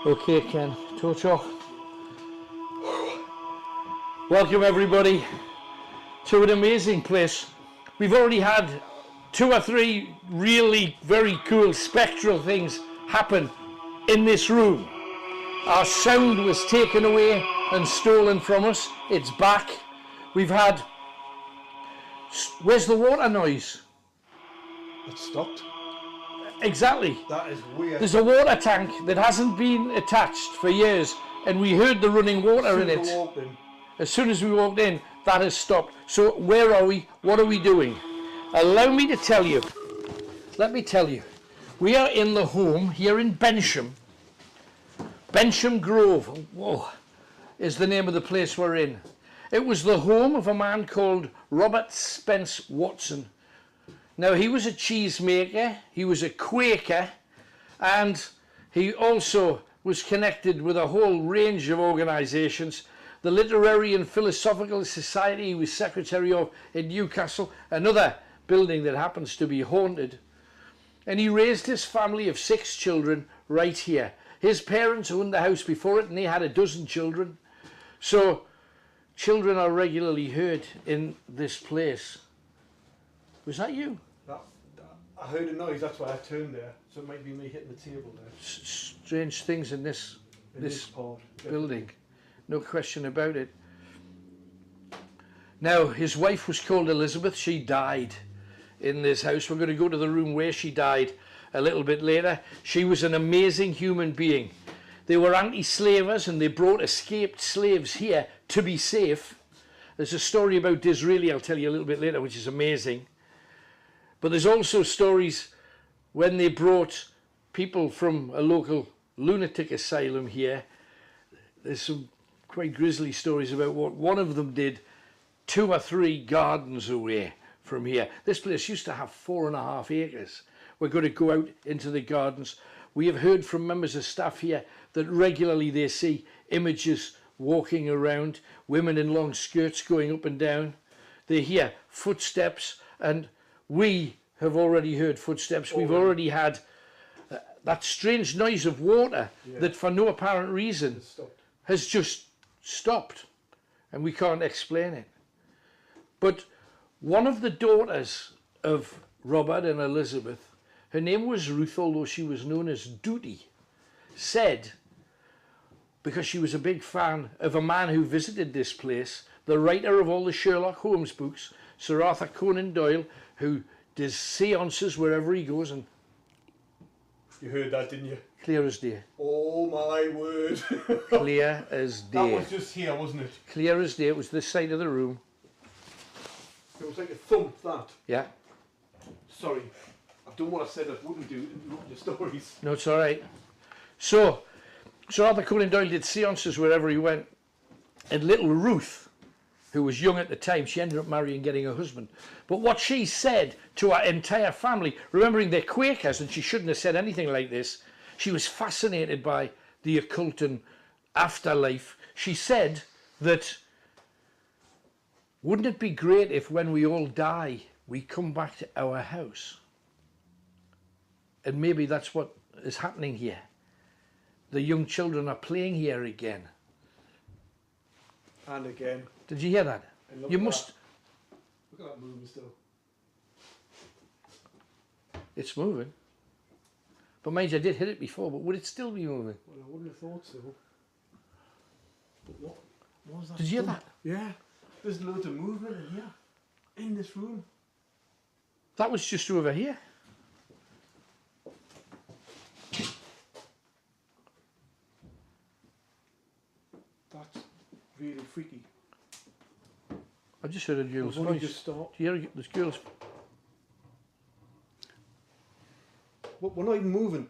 Okay, Ken. Toto. Welcome everybody to an amazing place. We've already had 2 or 3 really very cool spectral things happen in this room. Our sound was taken away and stolen from us. It's back. We've had... Where's the water noise? It stopped. Exactly. That is weird. There's a water tank that hasn't been attached for years, and we heard the running water in it. As soon as we walked in, that has stopped. So where are we? What are we doing? Allow me to tell you. Let me tell you. We are in the home here in Bensham. Bensham Grove. Whoa, is the name of the place we're in. It was the home of a man called Robert Spence Watson. Now, he was a cheesemaker, he was a Quaker, and he also was connected with a whole range of organisations. The Literary and Philosophical Society he was secretary of in Newcastle, another building that happens to be haunted. And he raised his family of 6 children right here. His parents owned the house before it, and they had a dozen children. So children are regularly hurt in this place. Was that you? I heard a noise, that's why I turned there. So it might be me hitting the table there. Strange things in this part, building. No question about it. Now, his wife was called Elizabeth. She died in this house. We're going to go to the room where she died a little bit later. She was an amazing human being. They were anti-slavers and they brought escaped slaves here to be safe. There's a story about Disraeli I'll tell you a little bit later, which is amazing. But there's also stories when they brought people from a local lunatic asylum here. There's some quite grisly stories about what one of them did 2 or 3 gardens away from here. This place used to have 4.5 acres. We're going to go out into the gardens. We have heard from members of staff here that regularly they see images walking around, women in long skirts going up and down. They hear footsteps, and we have already heard footsteps. We've already had that strange noise of water that for no apparent reason has just stopped, and we can't explain it. But one of the daughters of Robert and Elizabeth, her name was Ruth, although she was known as Duty, said, because she was a big fan of a man who visited this place, the writer of all the Sherlock Holmes books, Sir Arthur Conan Doyle, who does seances wherever he goes. And you heard that, didn't you? Clear as day. Oh my word. Clear as day. That was just here, wasn't it? Clear as day. It was this side of the room. It was like a thump, that. Yeah. Sorry. I've done what I said I wouldn't do in your stories. No, it's all right. So, Sir Arthur Conan Doyle did seances wherever he went. And little Ruth, who was young at the time, she ended up marrying and getting a husband. But what she said to our entire family, remembering they're Quakers and she shouldn't have said anything like this, she was fascinated by the occult and afterlife. She said that, wouldn't it be great if when we all die, we come back to our house? And maybe that's what is happening here. The young children are playing here again. And again. Did you hear that? You must... Look at that moving still. It's moving. But mind you, I did hit it before, but would it still be moving? Well, I wouldn't have thought so. But what was that? Did you hear that? Yeah. There's loads of movement in here. In this room. That was just over here. That's really freaky. I just heard a girl's I've voice. just stopped. Do you hear this girl's... We're not even moving.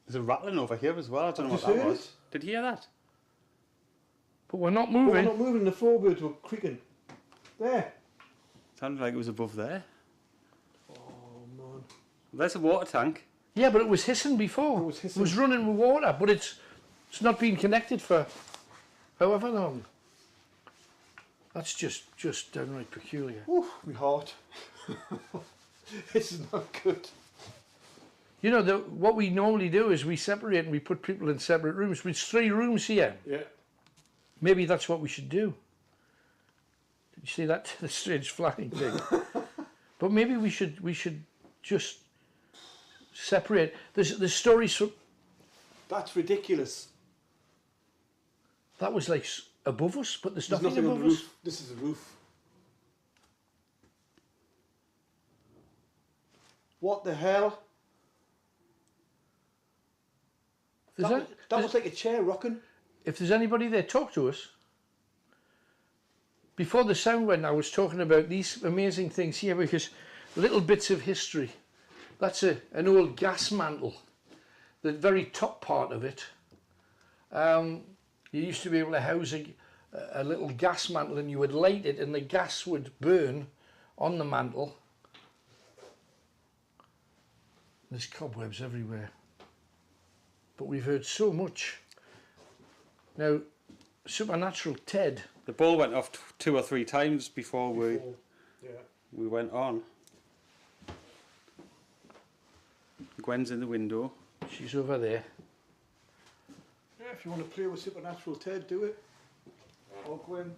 There's a rattling over here as well. I don't know what that was. Did you hear that? But we're not But moving. we're not moving. The floorboards were creaking. There. Sounded like it was above there. Oh man. There's a water tank. Yeah, but it was hissing before. It was hissing. It was running with water, but it's not been connected for however long. That's just downright peculiar. Ooh, my heart. This is not good. You know, what we normally do is we separate and we put people in separate rooms. There's 3 rooms here. Yeah. Maybe that's what we should do. Did you see that? The strange flying thing. But maybe we should just separate. There's stories from... That's ridiculous. That was like above us, but there's There's nothing nothing on above the us. roof. This is a roof. What the hell? That was like a chair rocking. If there's anybody there, talk to us. Before the sound went, I was talking about these amazing things here because little bits of history. That's an old gas mantle, the very top part of it. You used to be able to house a little gas mantle and you would light it and the gas would burn on the mantle. There's cobwebs everywhere. But we've heard so much. Now, Supernatural Ted. The ball went off 2 or 3 times before we went on. Gwen's in the window. She's over there. Yeah, if you want to play with Supernatural Ted, do it. Or Gwen.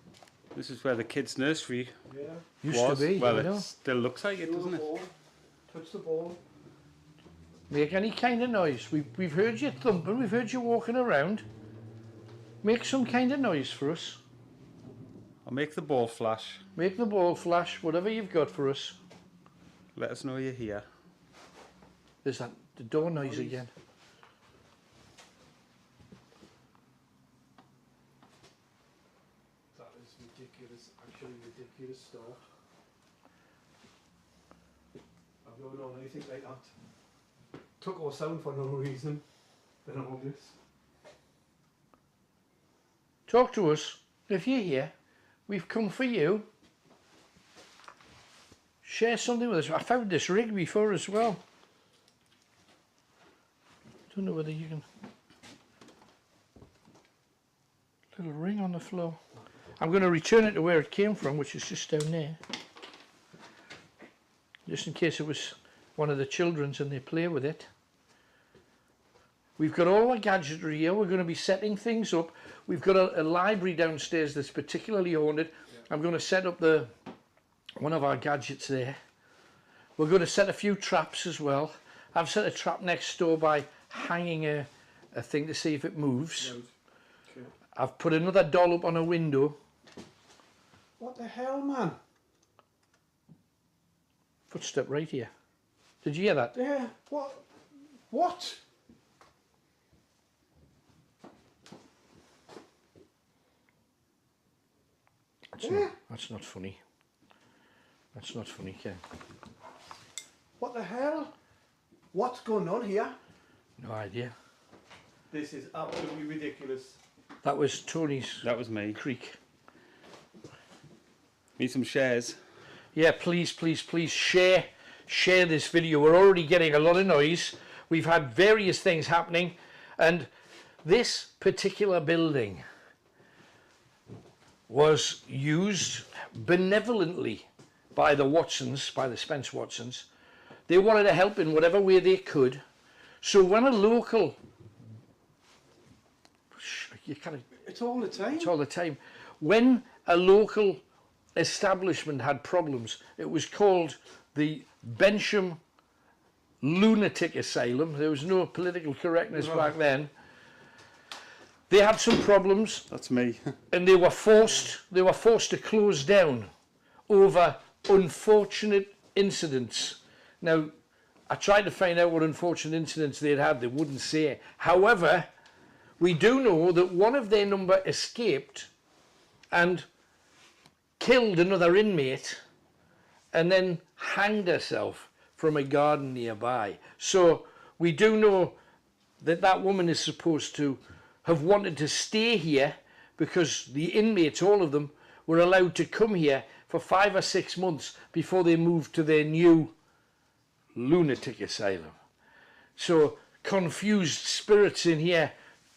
This is where the kids' nursery Yeah. Used was. to be, Well, you know. it still looks like it, Throw doesn't the it? ball. Touch the ball. Make any kind of noise. We've heard you thumping, we've heard you walking around. Make some kind of noise for us. I'll make the ball flash. Make the ball flash, whatever you've got for us. Let us know you're here. There's that the door noise again. That is ridiculous. Actually, ridiculous start. I've never known anything like that. Took our sound for no reason. Then all this. Talk to us. If you're here, we've come for you. Share something with us. I found this rig before as well. Don't know whether you can... Little ring on the floor. I'm going to return it to where it came from, which is just down there. Just in case it was one of the children's and they play with it. We've got all our gadgetry here. We're going to be setting things up. We've got a library downstairs that's particularly haunted. Yeah. I'm going to set up one of our gadgets there. We're going to set a few traps as well. I've set a trap next door by hanging a thing to see if it moves. Right. Okay. I've put another doll up on a window. What the hell, man? Footstep right here. Did you hear that? Yeah. What? What? That's not funny. That's not funny, Ken. What the hell? What's going on here? No idea. This is absolutely ridiculous. That was Tony's That was me. creak. Need some shares. Yeah, please, please, please share this video. We're already getting a lot of noise. We've had various things happening, and this particular building was used benevolently by the Watsons, by the Spence Watsons. They wanted to help in whatever way they could. So when a local, It's all the time. it's all the time, when a local establishment had problems, it was called the Bensham Lunatic Asylum. There was no political correctness back then. They had some problems. That's me. And they were forced to close down over unfortunate incidents. Now, I tried to find out what unfortunate incidents they'd had. They wouldn't say. However, we do know that one of their number escaped and killed another inmate and then hanged herself from a garden nearby. So we do know that that woman is supposed to have wanted to stay here because the inmates, all of them, were allowed to come here for 5 or 6 months before they moved to their new lunatic asylum. So confused spirits in here,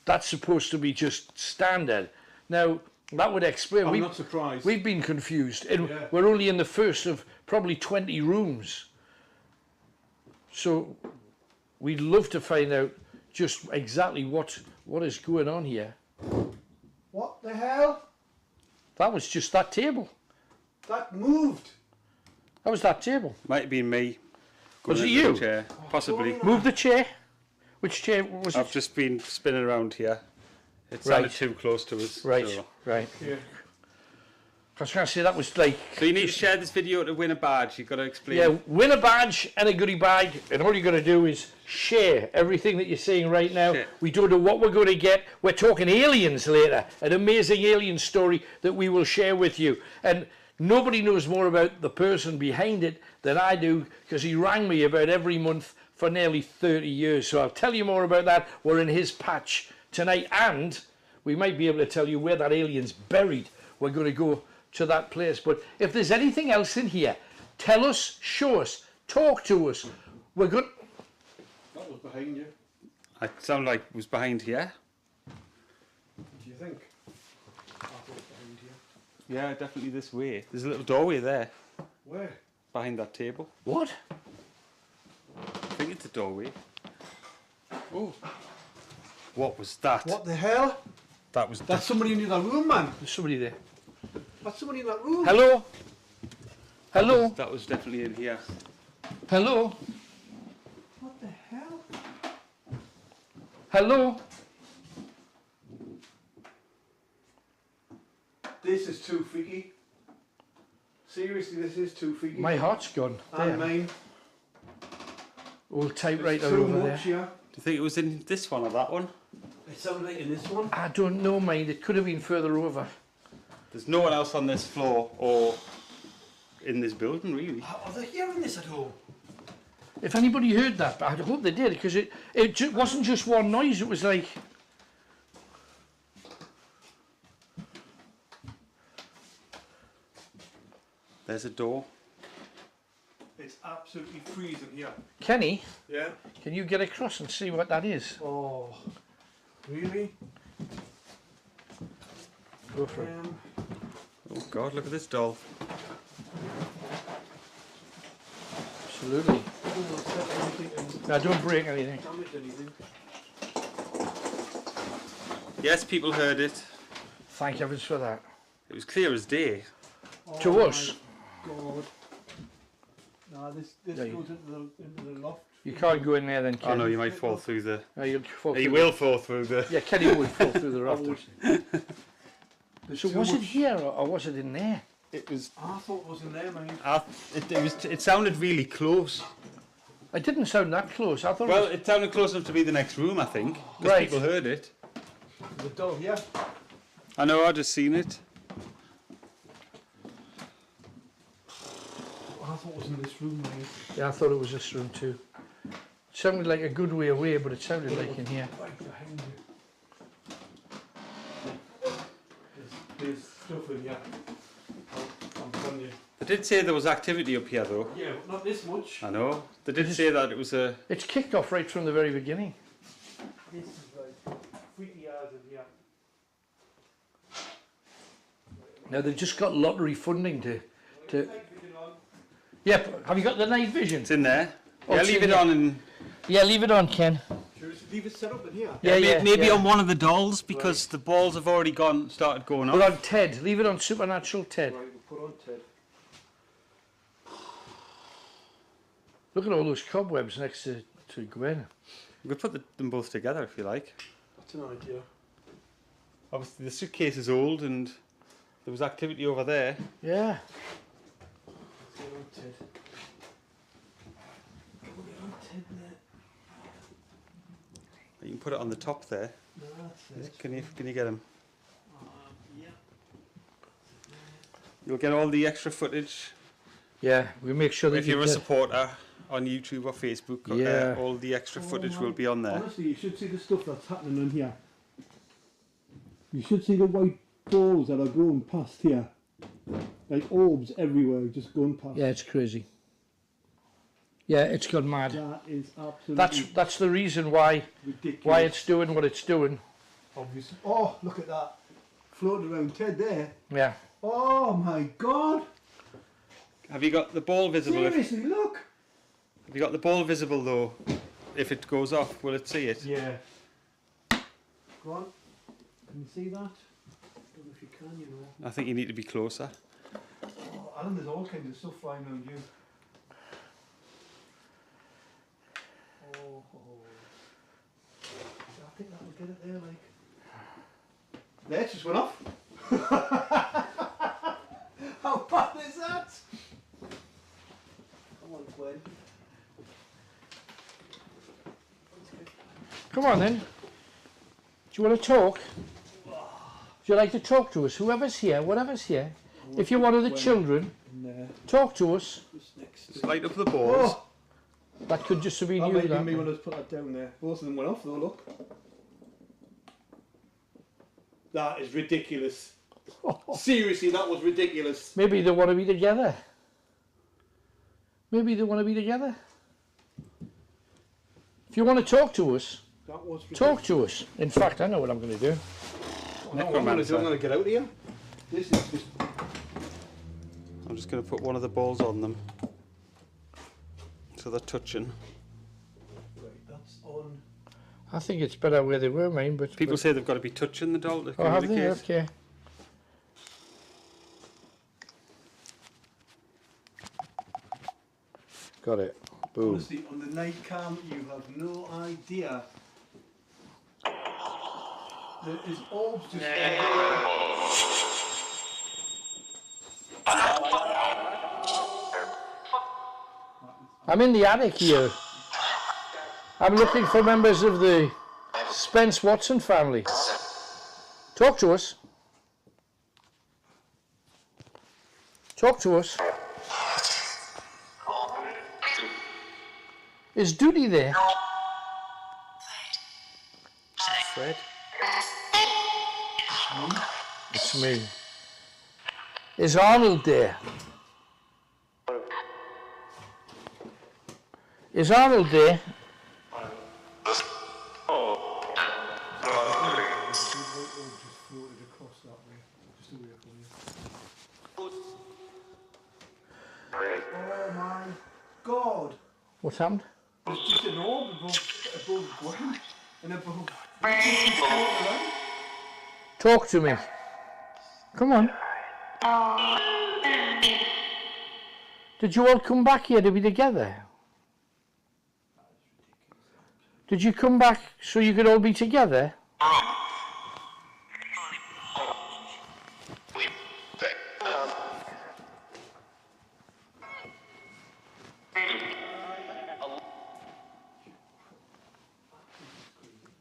that's supposed to be just standard. Now, that would explain. I'm not surprised. We've been confused. And Yeah. we're only in the first of probably 20 rooms. So we'd love to find out just exactly what is going on here. What the hell? That was just that table. That moved. That was that table. Might have been me. Was it Going into you? the chair. Possibly. Move the chair. Which chair was I've it? just been spinning around here. It Right. sounded too close to us. Right, So. right. Yeah. I was going to say that was like... So you need to share this video to win a badge. You've got to explain. Yeah, win a badge and a goodie bag, and all you got to do is share everything that you're seeing right now. Share. We don't know what we're going to get. We're talking aliens later, an amazing alien story that we will share with you. And nobody knows more about the person behind it than I do, because he rang me about every month for nearly 30 years. So I'll tell you more about that. We're in his patch tonight, and we might be able to tell you where that alien's buried. We're going to go to that place. But if there's anything else in here, tell us, show us, talk to us. We're good. That was behind you. It sounded like it was behind here. Do you think? I thought it was behind you. Yeah, definitely this way. There's a little doorway there. Where? Behind that table. What? I think it's a doorway. Oh. What was that? What the hell? That was... That's somebody in that room, man. There's somebody there. That's somebody in that room. Hello? Hello? That was definitely in here. Hello? What the hell? Hello? This is too freaky. Seriously, this is too freaky. My heart's gone. And There. mine. Old typewriter Too over there. much, yeah. Do you think it was in this one or that one? It sounded like in this one. I don't know, mind. It could have been further over. There's no one else on this floor or in this building, really. Are they hearing this at all? If anybody heard that, I hope they did, because it wasn't just one noise. It was like... There's a door. It's absolutely freezing here. Kenny, Yeah. can you get across and see what that is? Oh, really? Go for it. Oh God, look at this doll. Absolutely. Don't set anything and Now, don't break anything. damage anything. Yes, people heard it. Thank heavens for that. It was clear as day. To us. My God. No, this Yeah, goes into the loft. You can't go in there then, Kenny. Oh no, you might fall through the... No, you'll fall He through will fall through the... Yeah, Kenny would fall through the rafters. There's So too was it much- here or was it in there? It was... I thought it was in there, man. It sounded really close. It didn't sound that close. I thought Well, it was... it sounded close enough to be the next room, I think. Because Right. people heard it. The dog, yeah. I know, I just seen it. I thought it was in this room, man. Yeah, I thought it was this room too. It sounded like a good way away, but it sounded like in here. Right behind you. There's stuff in here. I'm telling you. They did say there was activity up here, though. Yeah, but not this much. I know. They did say that it was a... It's kicked off right from the very beginning. This is like freaky hours in here. Now they've just got lottery funding to... Night vision on. Yep, have you got the night vision? It's in there. Oh, Yeah, it's leave in it there. on and... Yeah, leave it on, Ken. Should we just leave it set up in here? Yeah, maybe yeah. on one of the dolls, because the balls have already started going Put off. on Ted. Leave it on Supernatural Ted. Right, we'll put on Ted. Look at all those cobwebs next to Gwen. We could put them both together if you like. That's an idea. Obviously the suitcase is old and there was activity over there. Yeah. Let's get on Ted. We'll get on Ted there. You can put it on the top there. No, that's it. Can you get him? Yeah. You'll get all the extra footage. Yeah, we make sure that If you're a get- supporter on YouTube or Facebook, Yeah. all the extra footage will be on there. Honestly, you should see the stuff that's happening in here. You should see the white balls that are going past here. Like orbs everywhere, just going past. Yeah, it's crazy. Yeah, it's gone mad. That is absolutely That's the reason why ridiculous. it's doing what it's doing. Obviously. Oh, look at that. Floating around Ted there. Yeah. Oh my God. Have you got the ball visible? Seriously, look. Have you got the ball visible though? if it goes off, will it see it? Yeah. Go on. Can you see that? Don't know if you can, you know. I think you need to be closer. Oh, Alan, there's all kinds of stuff flying around you. Oh. I think that'll get it there, like. There, it just went off. How bad is that? Come on, Gwen. Come on then. Do you want to talk? Would you like to talk to us? Whoever's here, whatever's here. If you're one of the children, talk to us. Just light up the balls. Oh, That could just have been that you. might be That. me when I was put that down there. Both of them went off though, look. That is ridiculous. Seriously, that was ridiculous. Maybe they want to be together. Maybe they want to be together. If you want to talk to us, That was ridiculous. talk to us. In fact, I know what I'm going to do. Oh, no, what I'm going to get out of here. This is just... I'm just going to put one of the balls on them. So they're touching. Right, that's on. I think it's better where they were, mine, but... People say they've got to be touching the doll to Oh, have they? communicate. Okay. Got it. Boom. Honestly, on the night cam, you have no idea. There is orbs just everywhere. I'm in the attic here. I'm looking for members of the Spence Watson family. Talk to us. Talk to us. Is Duty there? Fred? It's me. Is Arnold there? Is Arnold there? Oh my God! What's happened? There's just an orb above Gwen and above. Talk to me. Come on. Did you all come back here to be together? Did you come back so you could all be together?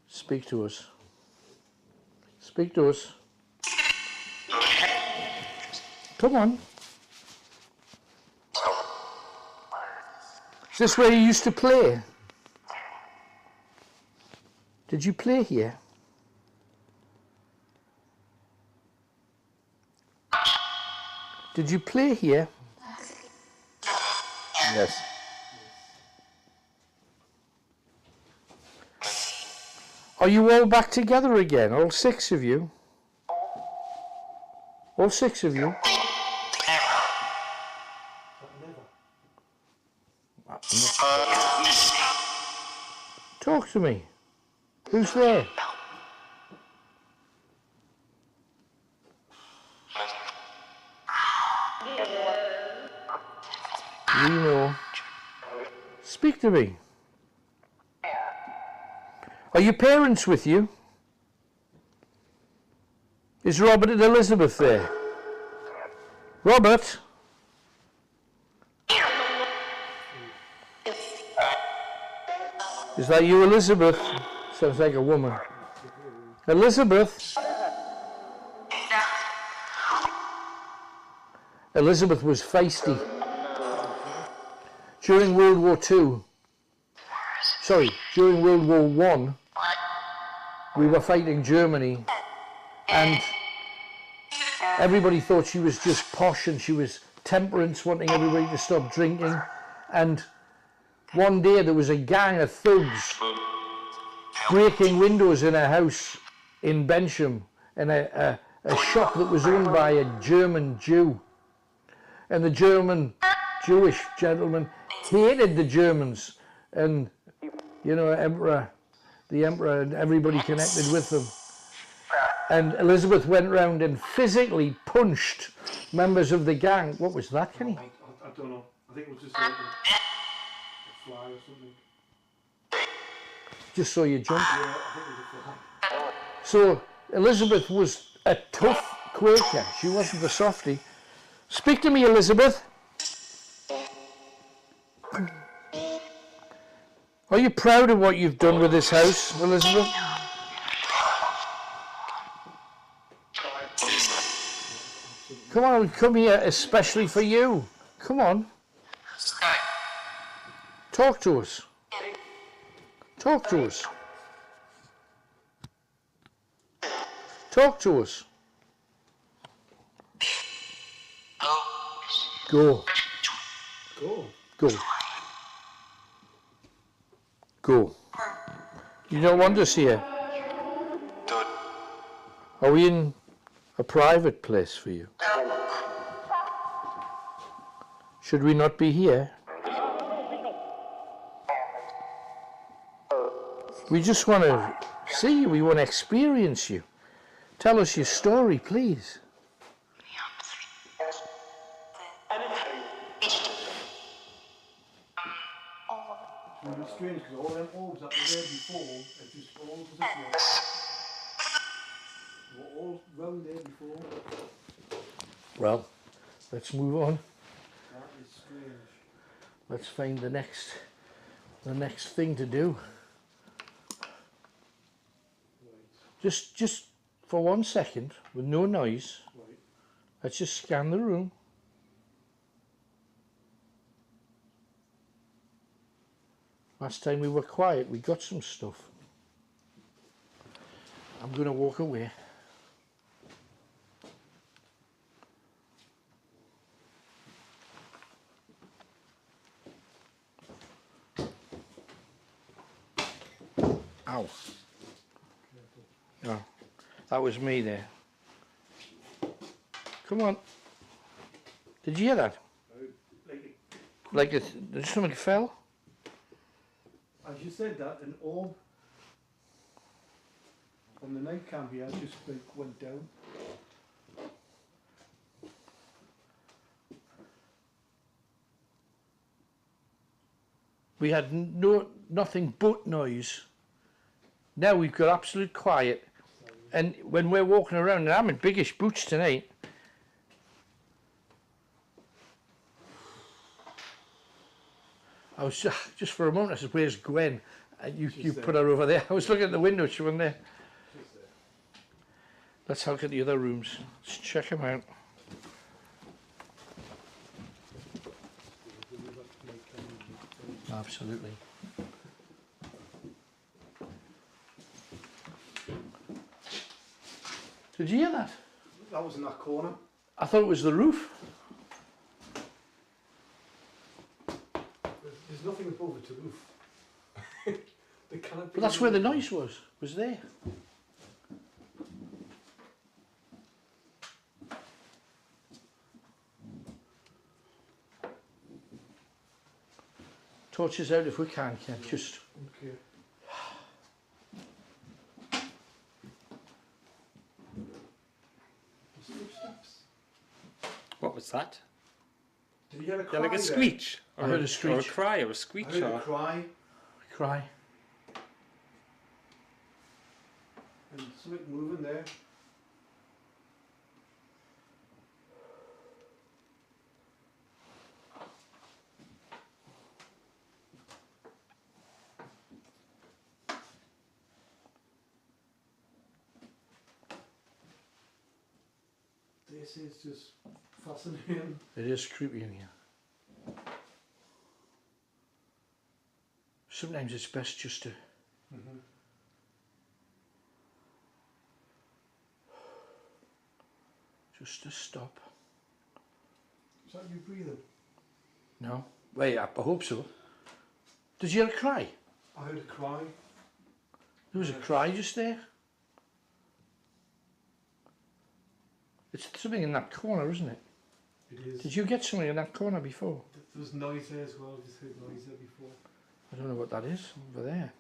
Speak to us. Speak to us. Come on. Is this where you used to play? Did you play here? Did you play here? Yes. Are you all back together again? All six of you? All six of you? Talk to me. Who's there? We know. Speak to me. Are your parents with you? Is Robert and Elizabeth there? Robert? Is that you, Elizabeth? Sounds like a woman. Elizabeth? Elizabeth was feisty. During World War II, during World War I, we were fighting Germany, and everybody thought she was just posh and she was temperance, wanting everybody to stop drinking. And one day there was a gang of thugs breaking windows in a house in Bensham, in a shop that was owned by a German Jew. And the Jewish gentleman hated the Germans, and You know, the Emperor and everybody connected with them. And Elizabeth went round and physically punched members of the gang. What was that, Kenny? I don't know. I think it was just like a fly or something. Just saw you jump. Yeah, I think it was a fly. So Elizabeth was a tough Quaker. She wasn't the softie. Speak to me, Elizabeth. Are you proud of what you've done with this house, Elizabeth? Come on, come here especially for you. Come on. Talk to us. Talk to us. Talk to us. Go. Go. Go. Go. You don't want us here. Are we in a private place for you? Should we not be here? We just want to see you. We want to experience you. Tell us your story, please. It's strange because all them orbs that were there before are just all disappeared. They were all round there before. Well, let's move on. That is strange. Let's find the next thing to do. Right. Just for 1 second, with no noise, Right. let's just scan the room. Last time we were quiet, we got some stuff. I'm going to walk away. Ow. Oh, that was me there. Come on. Did you hear that? Like did something fell? As you said that, an orb on the night cam here just like went down. We had nothing but noise. Now we've got absolute quiet. And when we're walking around, and I'm in biggish boots tonight. I was just for a moment, I said, where's Gwen? And you put her over there. I was looking at the window, she wasn't there. Let's look at the other rooms. Let's check them out. Absolutely. Did you hear that? That was in that corner. I thought it was the roof. There's nothing above it to roof. There cannot be. But that's where the noise was there. Torches out if we can, Ken. Just. Okay. What was that? Did you hear a Yeah, cry like a there? screech. I heard a screech. Or a cry, or a screech. I heard Or a cry Cry. and something moving there. This is just fascinating. It is creepy in here. Sometimes it's best just to. Just to stop. Is that you breathing? No. Wait, I hope so. Did you hear a cry? I heard a cry. There was a cry just there. It's something in that corner, isn't it? It is. Did you get something in that corner before? There was noise there as well. I just heard noise there before. I don't know what that is over there.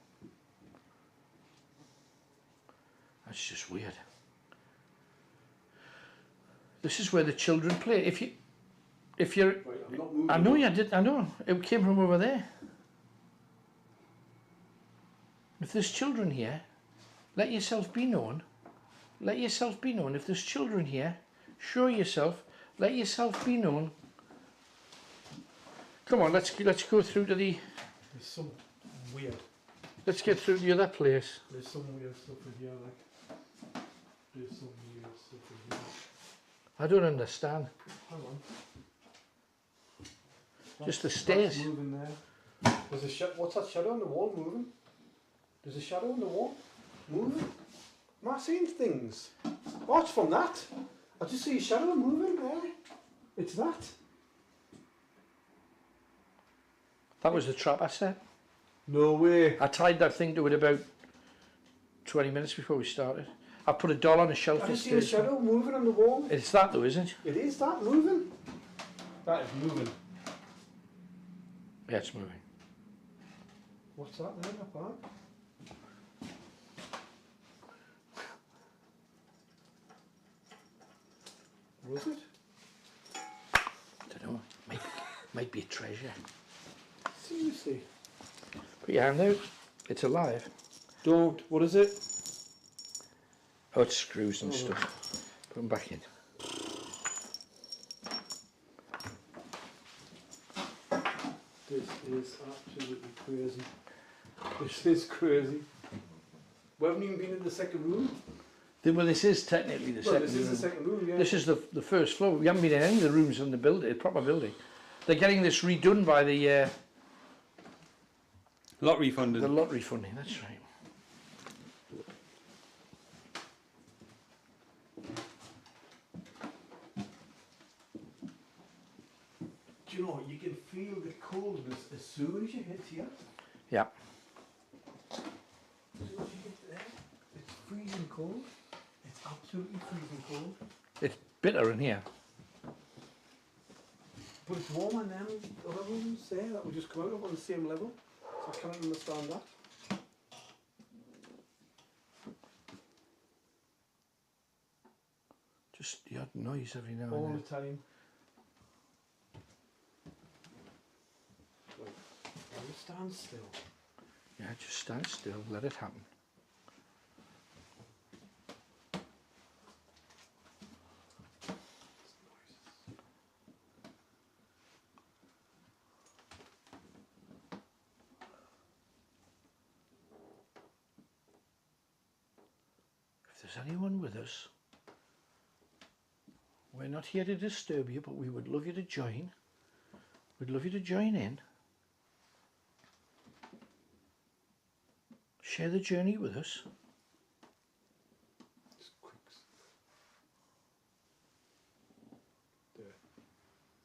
That's just weird. This is where the children play. If you're, Right, I'm not moving. I know you did. I know it came from over there. If there's children here, let yourself be known. Let yourself be known. If there's children here, show yourself. Let yourself be known. Come on, let's go through to the. There's some weird. Let's get through to the other place. There's some weird stuff in here, like. There's some weird stuff in here. I don't understand. Hang on. Just the stairs. That's moving there. There's a what's that shadow on the wall moving? There's a shadow on the wall moving. Am I seeing things? Oh, it's from that. I just see a shadow moving there. It's that. That was the trap I set. No way. I tied that thing to it about 20 minutes before we started. I put a doll on a shelf. I just see a shadow moving on the wall. It's that though, isn't it? It is that moving. That is moving. Yeah, it's moving. What's that there? Not bad. Was it? I don't know. Might be a treasure. Seriously. Put your hand out. It's alive. Don't. What is it? Oh, it's screws and stuff. Put them back in. This is absolutely crazy. This is crazy. We haven't even been in the second room. Well, this is technically the second This room. is the second room, yeah. This is the first floor. We haven't been in any of the rooms in the building, the proper building. They're getting this redone by the Lottery funded. lottery funding. That's right. Do you know, you can feel the coldness as soon as you hit here. Yeah. As soon as you hit there, it's freezing cold. It's absolutely freezing cold. It's bitter in here. But it's warmer than them other rooms there that we just come out of on the same level. So I can't understand that. Just the odd noise every now All and the time. Right. Now you stand still. then. Yeah, just stand still. Let it happen. If there's anyone with us, we're not here to disturb you, but we would love you to join. We'd love you to join in. Share the journey with us. Just quick. There.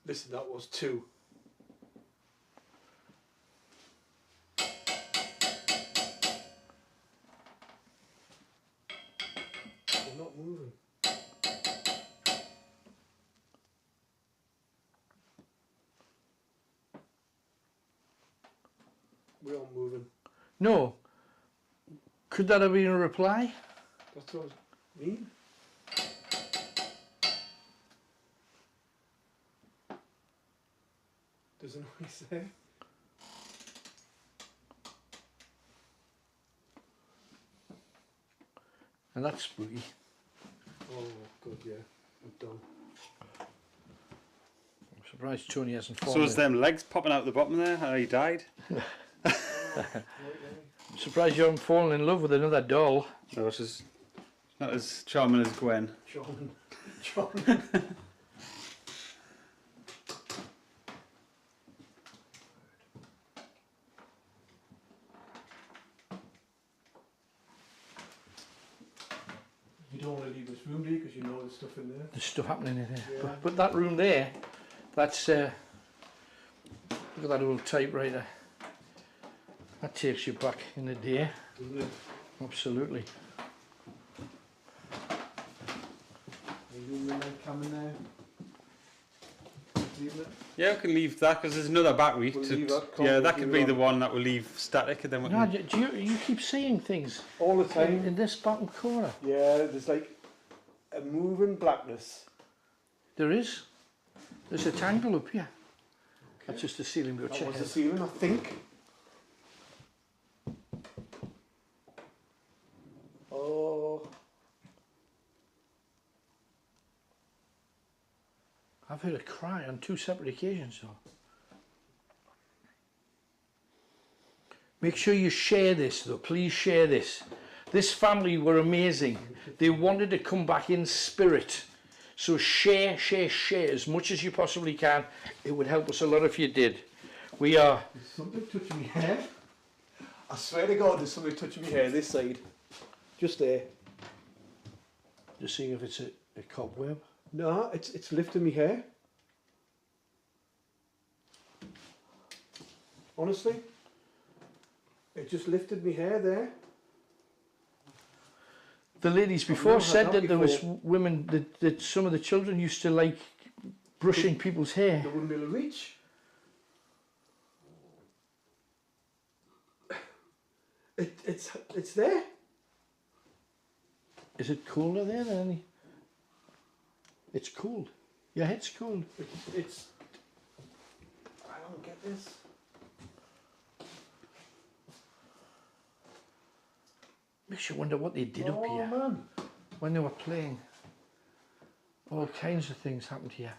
Listen, that was 2. They're not moving. We are moving. No. Could that have been a reply? That's what I mean. There's a noise there. And that's spooky. Oh, good, yeah. I'm done. I'm surprised Tony hasn't fallen. So is them legs popping out the bottom there? How he died? I'm surprised you haven't fallen in love with another doll. No, it's just not as charming as Gwen. John. You don't want to leave this room, do you? Because you know there's stuff in there. There's stuff happening in there. Yeah. But that room there, that's look at that old typewriter. That takes you back in the day. Doesn't it? Absolutely. Are you in there coming now? leaving it. Yeah, we can leave that because there's another battery. We'll leave that, can't yeah, we? that could Leave be it the on. one that will leave static, and then we No, can. do you keep seeing things All the time. in this bottom corner? Yeah, there's like a moving blackness. There is. There's a tangle up here. That's just the ceiling. Go That check was the it. ceiling, I think. Oh, I've heard a cry on 2 separate occasions though. Make sure you share this though, please share this. This family were amazing. They wanted to come back in spirit. So share as much as you possibly can. It would help us a lot if you did. We are... there's something touching my hair. I swear to God, there's something touching my hair this side. Just there. Just seeing if it's a cobweb. No, it's lifting my hair. Honestly. It just lifted my hair there. The ladies I've before never had said that that there was before. women, that some of the children used to like brushing people's hair. They wouldn't be able to reach. It's there. Is it cooler there than any? It's cold. Yeah, it's cold. It's. I don't get this. Makes you wonder what they did up here Man. when they were playing. All kinds of things happened here.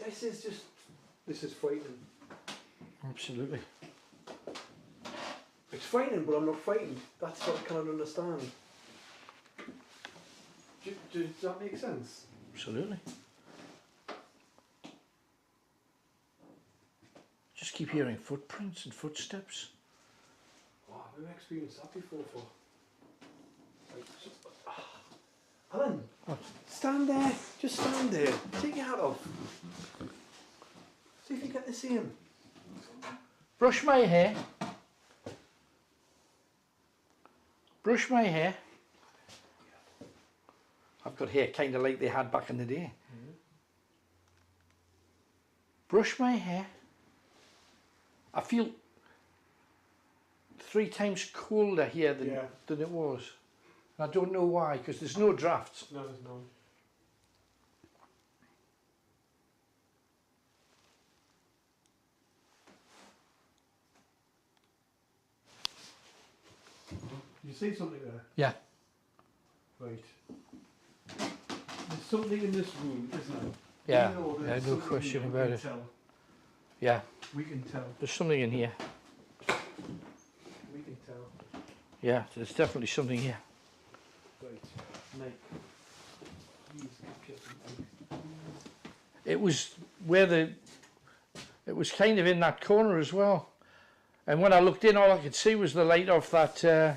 This is frightening. Absolutely. It's frightening, but I'm not frightened. That's what I can't understand. Does that make sense? Absolutely. Just keep hearing footprints and footsteps. Oh, I've never experienced that before. Alan, What? stand there. Just stand there. Take your hat off. See if you get to see him. Brush my hair. Brush my hair. I've got hair kind of like they had back in the day. Brush my hair. I feel 3 times colder here than it was. I don't know why, because there's no drafts. No, there's none. You see something there? Yeah. Right. There's something in this room, isn't there? Yeah, You know, yeah, there's no something question here, about we it. can tell. Yeah, We can tell. there's something in here. We can tell. Yeah, there's definitely something here. Right. Mike. Please capture something. It was where it was kind of in that corner as well. And when I looked in, all I could see was the light off that, Right.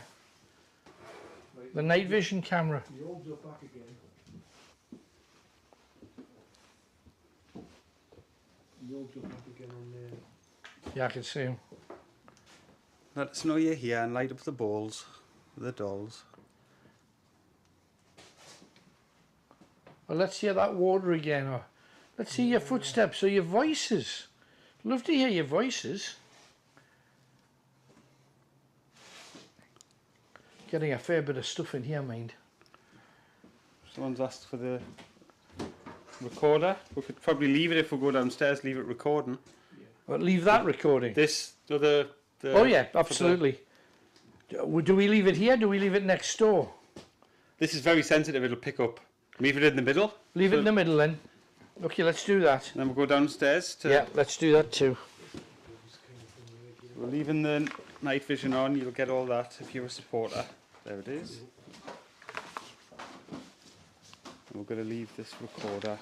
the night vision camera. The orbs are back again. The orbs are back again on there. Yeah, I can see him. Let us know you're here and light up the balls with the dolls. Well, let's hear that water again, or let's hear your footsteps or your voices. Love to hear your voices. Getting a fair bit of stuff in here, mind. Someone's asked for the recorder. We could probably leave it if we go downstairs, leave it recording. But leave that recording. This, the Oh yeah, absolutely. Do we leave it here? Do we leave it next door? This is very sensitive, it'll pick up. Leave it in the middle. Leave it in the middle then. Okay, let's do that. And then we'll go downstairs to... Yeah, let's do that too. We're leaving the night vision on, you'll get all that if you're a supporter. There it is. And we're going to leave this recorder.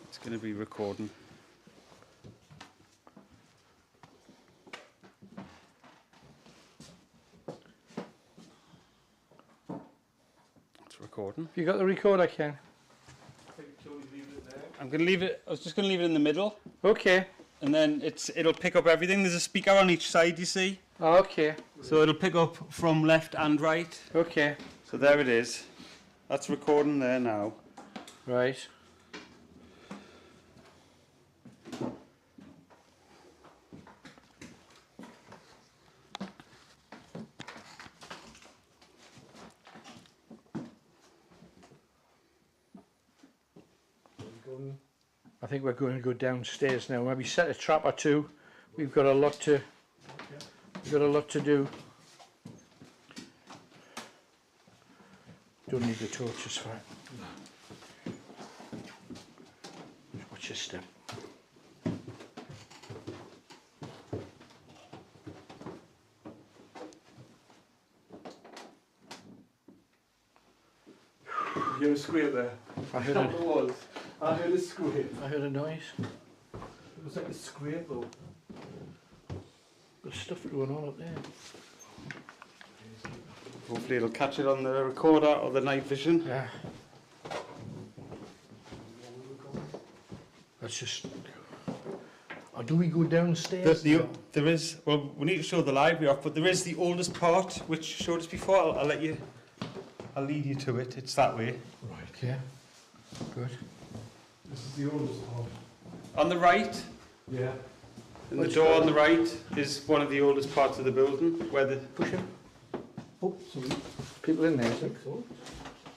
It's going to be recording. It's recording. You got the recorder, Ken? I think Tony's leaving it there. I'm going to leave it, I was just going to leave it in the middle. Okay. And then it'll pick up everything. There's a speaker on each side, you see. Okay. So it'll pick up from left and right. Okay. So there it is. That's recording there now. Right. I think we're going to go downstairs now. Maybe set a trap or two. We've got a lot to do. Don't need the torches for it. Just watch your step. You hear a squeal there? I heard It was. I heard a squeal. I heard a noise. It was like a squeal though. There's stuff going on up there. Hopefully it'll catch it on the recorder or the night vision. Yeah. Let's just. Or do we go downstairs? There is, well, we need to show the library off, but there is the oldest part which showed us before. I'll lead you to it. It's that way. Right, yeah. Good. This is the oldest part. On the right, Yeah. and the door on the right is one of the oldest parts of the building where the Push him. Oh, sorry. People in there. I think so.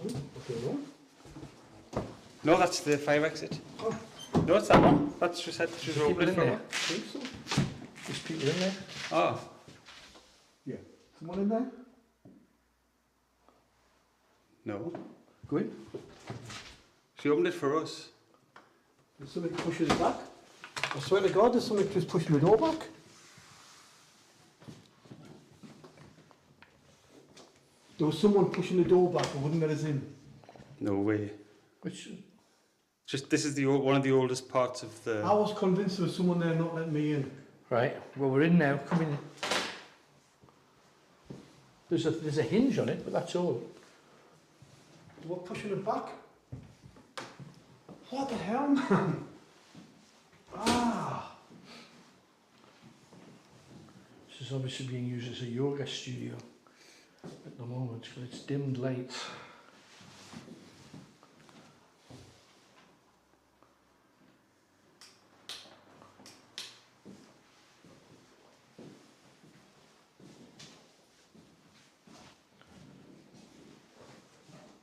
Oh, okay, wrong. No, that's the fire exit. Oh. No, it's that one. That's just had just People opened in from there. it. I think so. There's people in there. Oh, Yeah. Someone in there? no. Go in. She opened it for us. There's somebody pushing it back. I swear to God, there's somebody just pushing the door back. There was someone pushing the door back and wouldn't let us in. No way. Which? Just this is one of the oldest parts of the. I was convinced there was someone there not letting me in. Right. Well, we're in now. Come in. There's a hinge on it, but that's all. What, pushing it back? What the hell, man? Ah. This is obviously being used as a yoga studio at the moment because it's dimmed lights.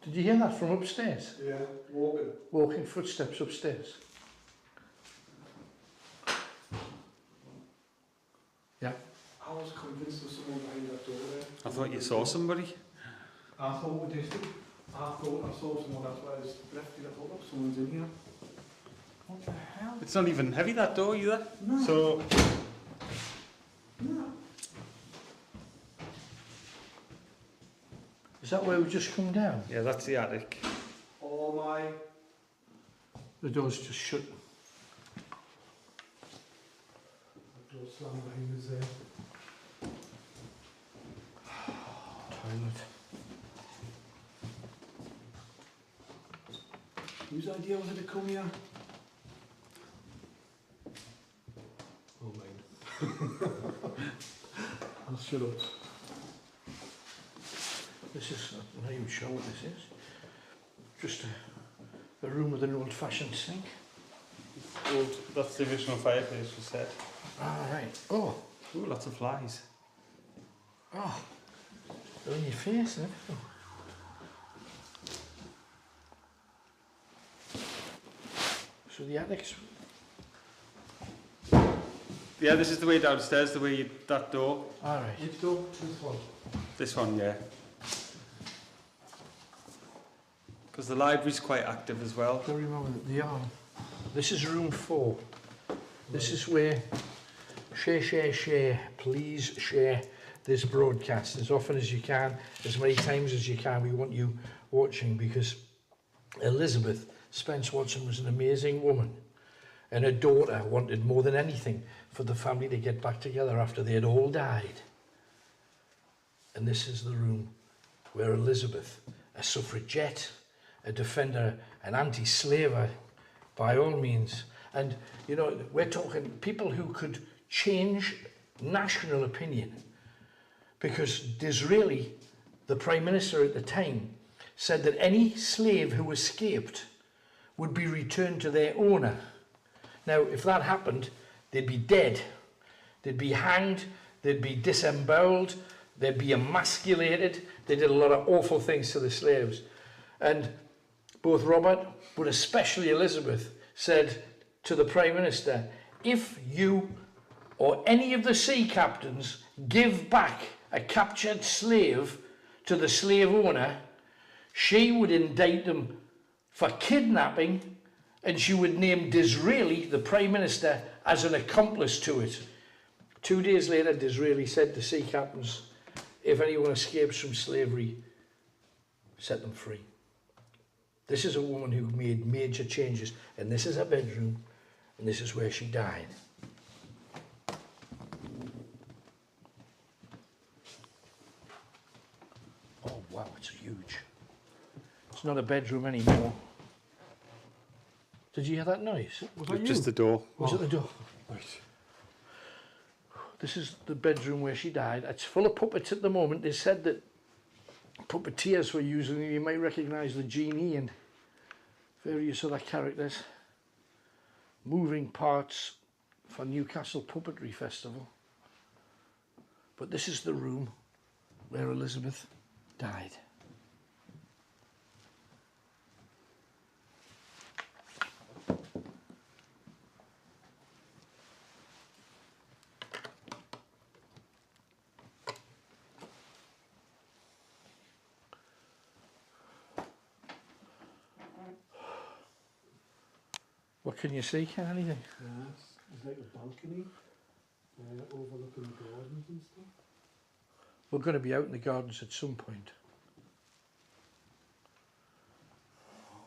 Did you hear that from upstairs? Yeah, walking. Walking footsteps upstairs. Yeah. I was convinced there was someone behind that door there. I thought you saw somebody. I thought we did. I thought I saw someone, that's why I was left it. I thought, oh, someone's in here. What the hell? It's not even heavy, that door either. No. So No. Is that where we've just come down? yeah, that's the attic. Oh my. The door's just shut. The door slammed behind us there. Toilet. Whose idea was it to come here? Oh, mine. I'll shut up. This is, I'm not even sure what this is. Just a room with an old-fashioned sink. That's the original fireplace, you said. Ah, right. Oh, Ooh, lots of flies. oh. They're in your face and everything. So the attic's... Yeah, this is the way downstairs, the way that door. All right. Which door? This one. This one, yeah. Because the library's quite active as well. I remember that they are. This is room 4. This is where share, please share this broadcast as often as you can, as many times as you can. We want you watching because Elizabeth Spence Watson was an amazing woman and her daughter wanted more than anything for the family to get back together after they had all died. And this is the room where Elizabeth, a suffragette, a defender, an anti-slaver, by all means. And, you know, we're talking people who could change national opinion because Disraeli, the Prime Minister at the time, said that any slave who escaped would be returned to their owner. Now, if that happened, they'd be dead. They'd be hanged, they'd be disemboweled, they'd be emasculated. They did a lot of awful things to the slaves. And both Robert, but especially Elizabeth, said to the Prime Minister, if you or any of the sea captains give back a captured slave to the slave owner, she would indict them for kidnapping and she would name Disraeli, the Prime Minister, as an accomplice to it. 2 days later, Disraeli said to sea captains, if anyone escapes from slavery, set them free. This is a woman who made major changes, and this is her bedroom, and this is where she died. Oh wow, it's huge. It's not a bedroom anymore. Did you hear that noise? Was that you? Just the door. Was it the door? Right. This is the bedroom where she died. It's full of puppets at the moment. They said that puppeteers were using it. You might recognise the genie and various other characters. Moving parts for Newcastle Puppetry Festival. But this is the room where Elizabeth died. What can you see? Can anything? Yes, there's like a balcony overlooking the gardens and stuff. We're going to be out in the gardens at some point.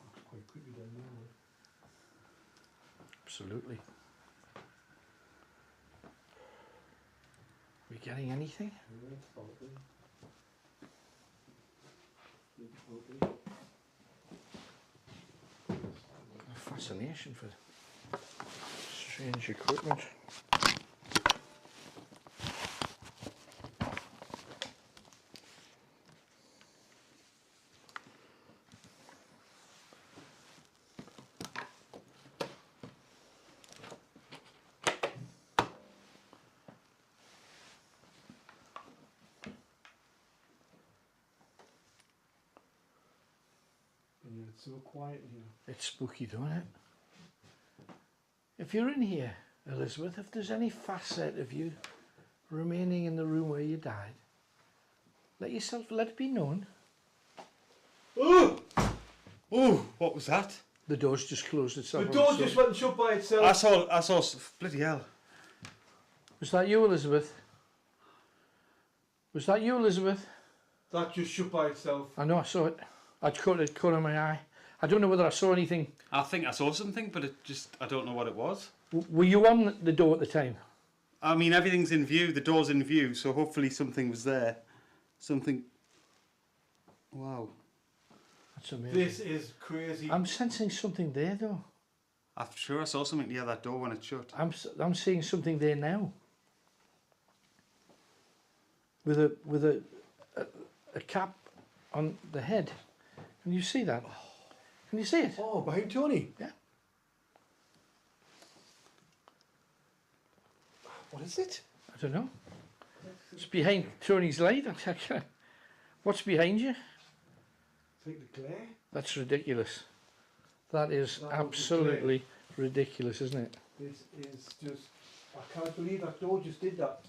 Looks quite creepy down there. Absolutely. We getting anything? Yeah, balcony. Big balcony. A fascination for strange equipment. Yeah, it's so quiet here. It's spooky, don't it? If you're in here, Elizabeth, if there's any facet of you remaining in the room where you died, let it be known. Oh! Oh, what was that? The door's just closed itself. The door just went and shut by itself. I saw, bloody hell. Was that you, Elizabeth? Was that you, Elizabeth? That just shut by itself. I know, I saw it. I caught it corner of my eye. I don't know whether I saw anything. I think I saw something, but I don't know what it was. Were you on the door at the time? I mean, everything's in view, the door's in view, so hopefully something was there. Something... Wow. That's amazing. This is crazy. I'm sensing something there, though. I'm sure I saw something near that door when it shut. I'm seeing something there now. With a cap on the head. Can you see that? Can you see it? Oh, behind Tony. Yeah. What is it? I don't know. It's behind Tony's light. What's behind you? It's like the glare. That's ridiculous. That is That was absolutely ridiculous, isn't it? This is just... I can't believe that door just did that.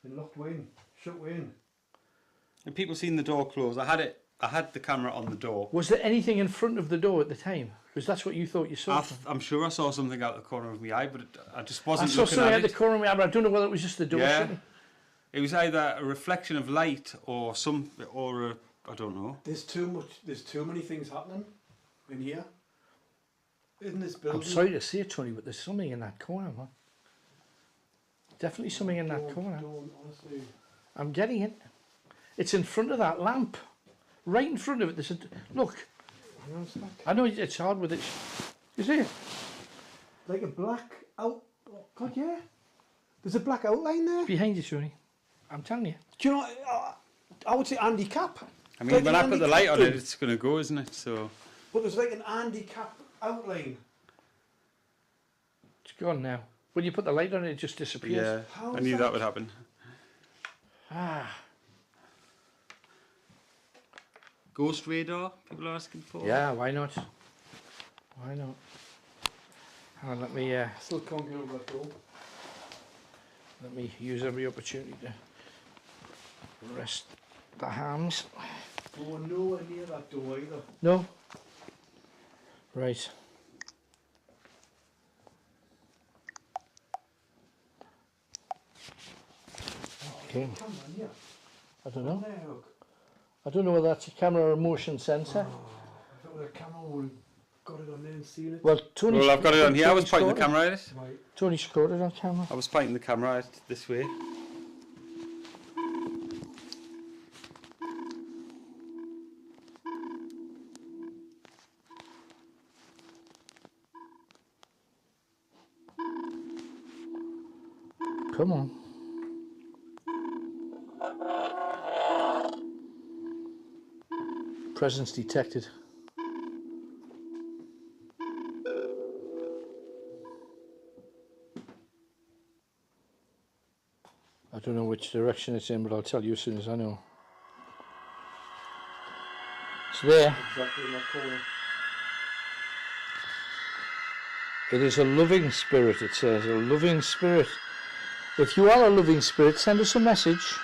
It locked way in. Shut way in. And people seen the door close. I had the camera on the door. Was there anything in front of the door at the time? Because that's what you thought you saw. I'm sure I saw something out the corner of my eye, but I just I wasn't saw looking something at at it. the corner of my eye, but I don't know whether it was just the door. Yeah. Something. It was either a reflection of light or I don't know. There's too much. There's too many things happening in here. In this building. I'm sorry to say it, Tony, but there's something in that corner, man. Definitely something in that corner. Honestly. I'm getting it. It's in front of that lamp. Right in front of it. There's a... Look. I know it's hard with it. You see it? Like a black out. Oh, God, yeah. There's a black outline there. Behind you, Tony. I'm telling you. Do you know? I would say Andy Cap. I mean, when I put the light on it, it's going to go, isn't it? So. But there's like an Andy Cap outline. It's gone now. When you put the light on it, it just disappears. Yeah, How I is knew that? that would happen. Ah. Ghost radar, people are asking for. Yeah, why not? Why not? And let me Still can't get over that door. let me use every opportunity to rest the hams. Oh, nowhere near that door either. No? Right. Okay. Come on, yeah. I don't know. There, look. I don't know whether that's a camera or a motion sensor. Oh, I thought with a camera would got it on there and seen it. Well, Tony. Well, I've got it on here. I was Tony's pointing the caught camera at it. Right. Tony's caught it on camera. I was pointing the camera at this way. Come on. Presence detected. I don't know which direction it's in, but I'll tell you as soon as I know. It's there. Exactly in that corner. It is a loving spirit, it says, a loving spirit. If you are a loving spirit, send us a message.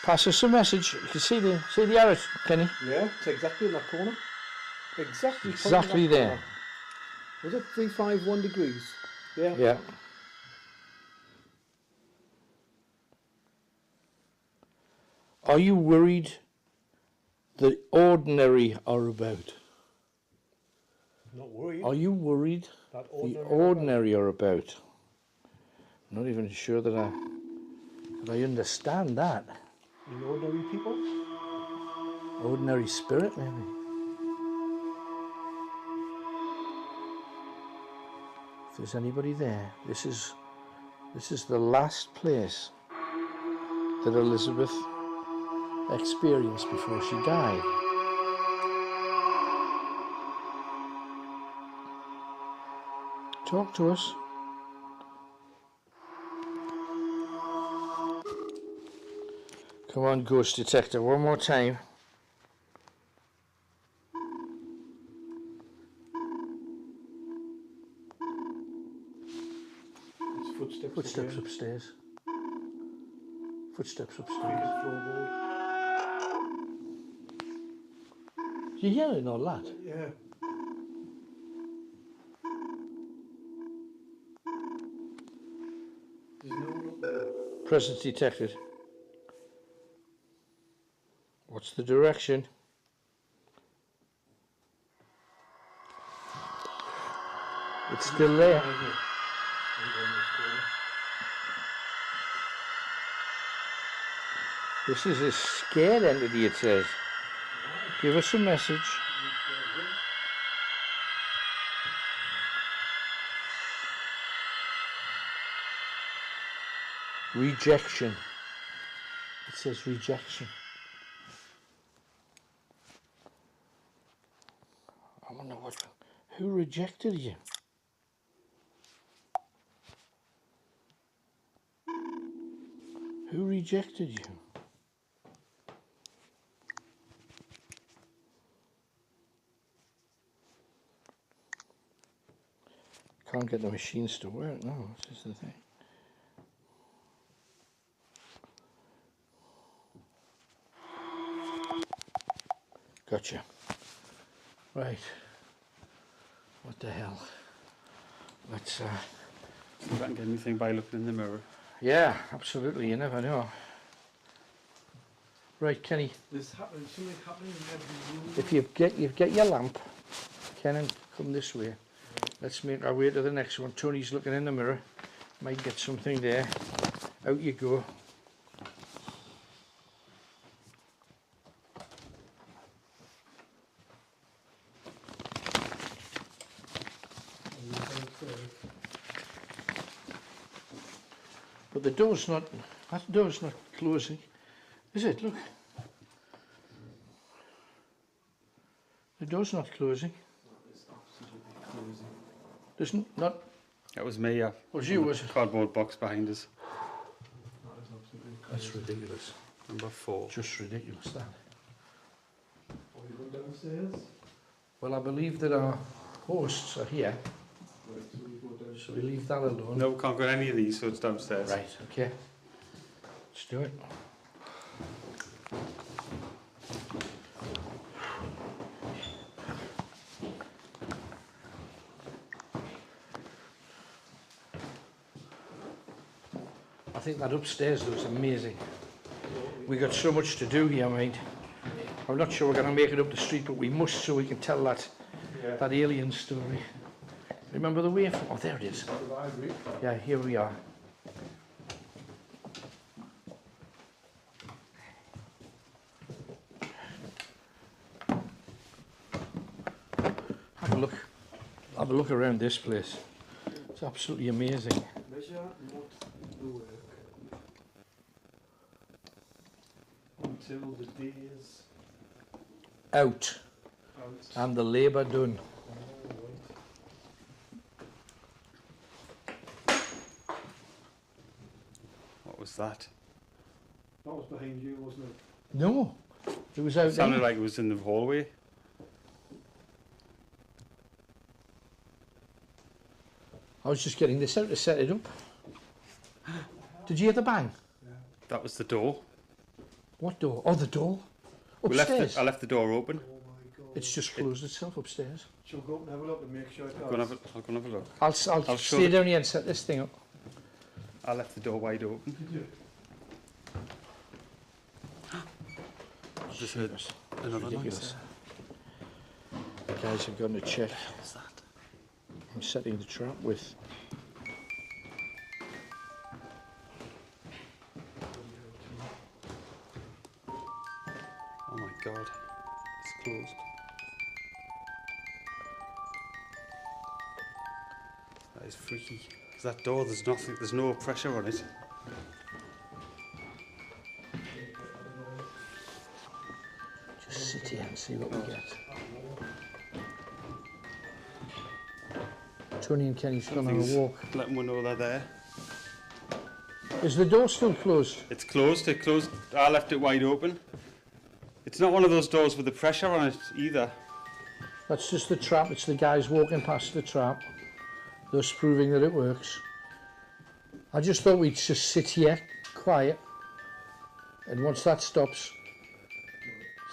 Pass us a message. You can see the arrow, Kenny. Yeah, it's exactly in that corner. Exactly. Exactly there. Corner. Was it 351 degrees? Yeah. Yeah. Are you worried the ordinary are about? Not worried. Are you worried That the ordinary are about? I'm not even sure that I understand that. In ordinary people? Ordinary spirit, maybe. If there's anybody there, this is the last place that Elizabeth experienced before she died. Talk to us. Come on, ghost detector, one more time. It's footsteps. Footsteps again. upstairs. Footsteps upstairs. Creaking floorboard. You hearing all that? Yeah. There's no one up there. Presence detected. What's the direction? It's still there. This is a scared entity, it says. Give us a message. Rejection. It says rejection. I wonder who rejected you? Who rejected you? Can't get the machines to work, no, this is the thing. Gotcha. Right. What the hell? Let's See if I can get anything by looking in the mirror. yeah, absolutely, you never know. Right, Kenny, There's something happening in every room. if you get your lamp, Kenan, come this way. Let's make our way to the next one. Tony's looking in the mirror. Might get something there. Out you go. But the door's not, that door's not closing, is it? Look. The door's not closing. There's not, That was me, yeah. was you, was it? Cardboard box behind us. That's ridiculous. Number 4. Just ridiculous, that. Are we going downstairs? Well, I believe that our hosts are here. Right, so we go down. So we leave that alone. No, we can't go on any of these, so it's downstairs. Right, okay. Let's do it. I think that upstairs looks amazing. We got so much to do here, mate. I'm not sure we're going to make it up the street, but we must so we can tell that alien story. Remember the way? Oh, there it is. Yeah, here we are. Have a look. Have a look around this place. It's absolutely amazing. Measure not the work until the day's Out out. and the labour done. What was that? That was behind you, wasn't it? No, it was out It sounded there. like it was in the hallway. I was just getting this out to set it up. Did you hear the bang? That was the door. What door? Oh, the door. I Upstairs. left the door open. Oh my god. It's just closed itself upstairs. Shall we go up and have a look and make sure it I'll go and have a look. I'll I'll show stay the- down here and set this thing up. I left the door wide open. Did you? I just heard another Ridiculous. noise. Guys, I'm going to check. What's that? I'm setting the trap with. Oh my god. It's closed. That is freaky. 'Cause that door, there's no pressure on it. Just sit here and see what we get. Tony and Kenny's gone on a Things- walk. Let them know they're there. Is the door still closed? It's closed. It closed. I left it wide open. It's not one of those doors with the pressure on it either. That's just the trap. It's the guys walking past the trap, thus proving that it works. I just thought we'd just sit here, quiet, and once that stops,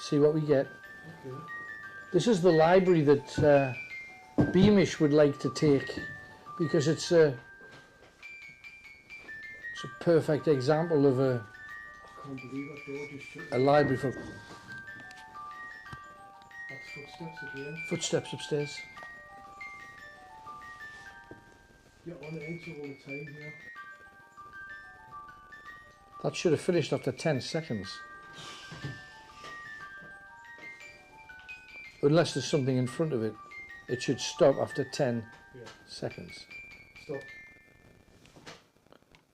see what we get. Okay. This is the library that Beamish would like to take, because it's a perfect example of I can't believe that door just shut. a library for That's footsteps again. footsteps upstairs. You're on edge all the time here. That should have finished after 10 seconds. Unless there's something in front of it. It should stop after 10 Yeah. seconds. Stop.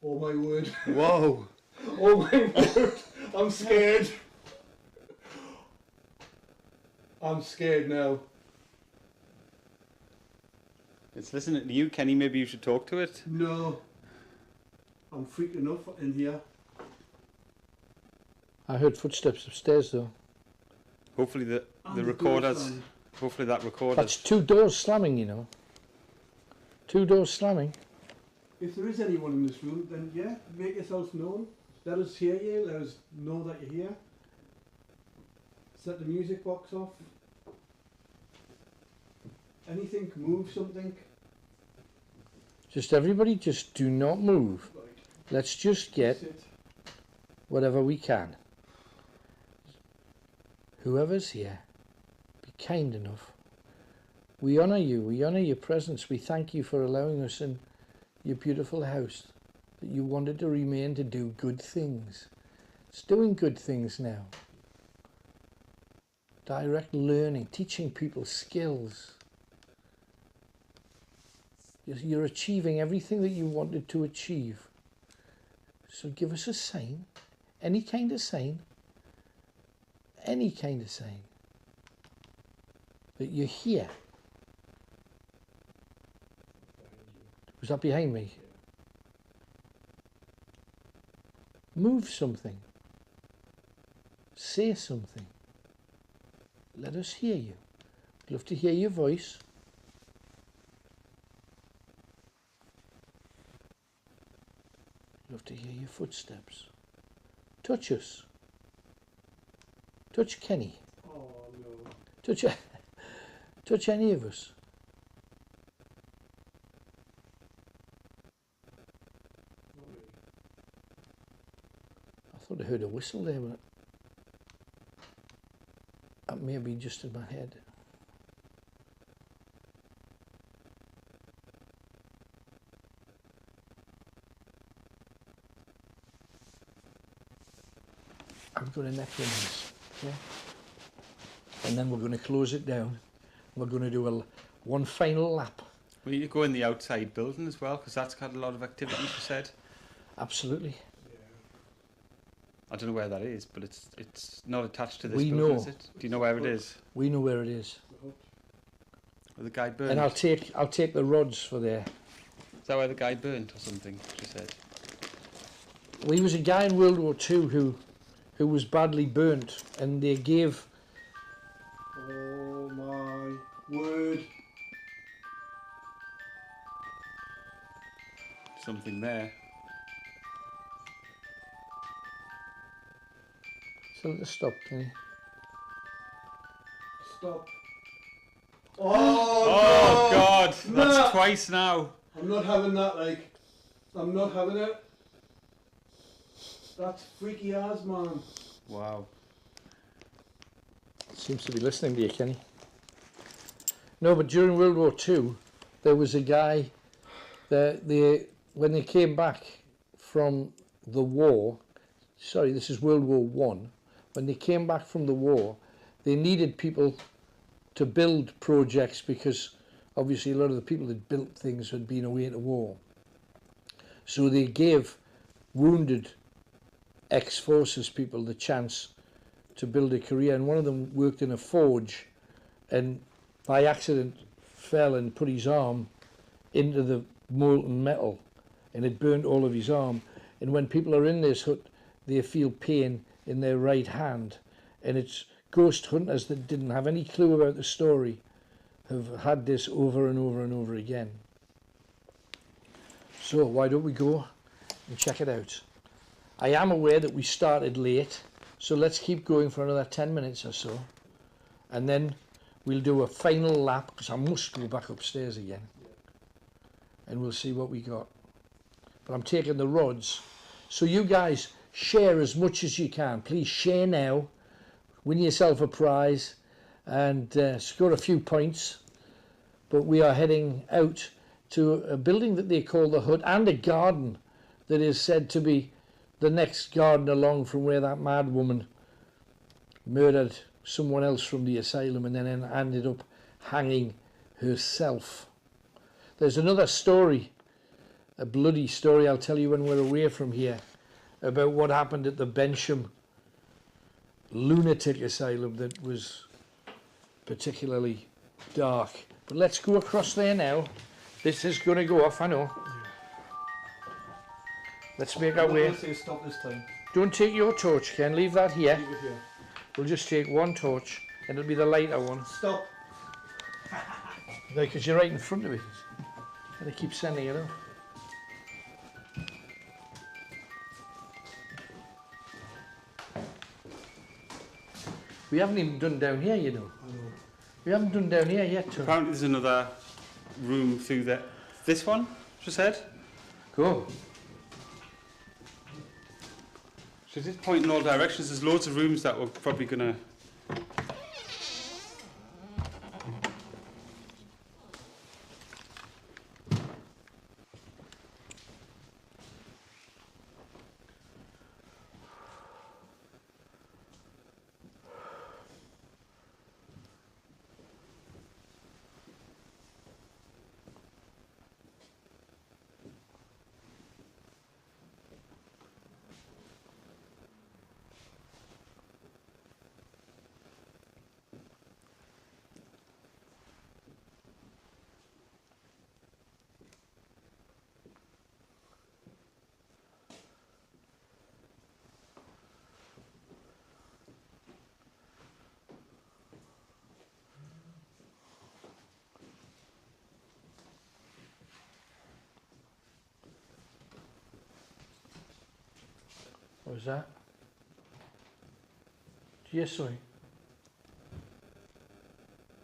Oh my word. Whoa! Oh my word. I'm scared. I'm scared now. It's listening to you, Kenny. Maybe you should talk to it. No. I'm freaking up in here. I heard footsteps upstairs though. Hopefully the And the recorders. door's on. Hopefully that recorder. That's 2 doors slamming, you know. 2 doors slamming. If there is anyone in this room, then yeah, make yourself known. Let us hear you. Let us know that you're here. Set the music box off. Anything, move something. Just everybody, just do not move. Right. Let's just get Sit. whatever we can. Whoever's here, be kind enough. We honour you, we honour your presence. We thank you for allowing us in your beautiful house, that you wanted to remain to do good things. It's doing good things now. Direct learning, teaching people skills. You're achieving everything that you wanted to achieve. So give us a sign, any kind of sign, that you're here. Was that behind me? Move something. Say something. Let us hear you. I'd love to hear your voice. Love to hear your footsteps. Touch us. Touch Kenny. Oh no. Touch any of us. Not really. I thought I heard a whistle there, but that may be just in my head. I've got a neck in this, okay? And then we're going to close it down. We're going to do one final lap. We need to go in the outside building as well, because that's got a lot of activity, you said. Absolutely. Yeah. I don't know where that is, but it's not attached to this We building, know. is it? Do you know where it is? We know where it is. The hut. Where the guy burned? And I'll take the rods for there. Is that where the guy burnt or something, she said? Well, he was a guy in World War II who was badly burnt, and they gave... Oh my word. Something there. So let's stop, Kenny. Stop. Oh no! God! No! That's twice now. I'm not having that, like. I'm not having it. That's freaky as, man. Wow. Seems to be listening to you, Kenny. No, but during World War II, there was a guy that when they came back from the war, sorry, this is World War One. When they came back from the war, they needed people to build projects because obviously a lot of the people that built things had been away at the war. So they gave wounded ex-forces people the chance to build a career, and one of them worked in a forge and by accident fell and put his arm into the molten metal and it burnt all of his arm. And when people are in this hut, they feel pain in their right hand, and it's ghost hunters that didn't have any clue about the story have had this over and over and over again. So why don't we go and check it out? I am aware that we started late, so let's keep going for another 10 minutes or so, and then we'll do a final lap because I must go back upstairs again, and we'll see what we got. But I'm taking the rods, so you guys share as much as you can. Please share now, win yourself a prize, and score a few points. But we are heading out to a building that they call the hut, and a garden that is said to be the next garden along from where that mad woman murdered someone else from the asylum and then ended up hanging herself. There's another story, a bloody story I'll tell you when we're away from here, about what happened at the Bensham lunatic asylum that was particularly dark. But let's go across there now. This is going to go off, I know. Let's make our way. Say stop this time. Don't take your torch, Ken. Leave that here. Leave it here. We'll just take one torch, and it'll be the lighter one. Stop. No, because you're right in front of it. And I keep sending it off. We haven't even done down here, you know. I know. We haven't done down here yet, Tom. Apparently there's another room through there. This one, she said? Go. She did point in all directions. There's loads of rooms that we're probably going to... What was that? Yes, sorry.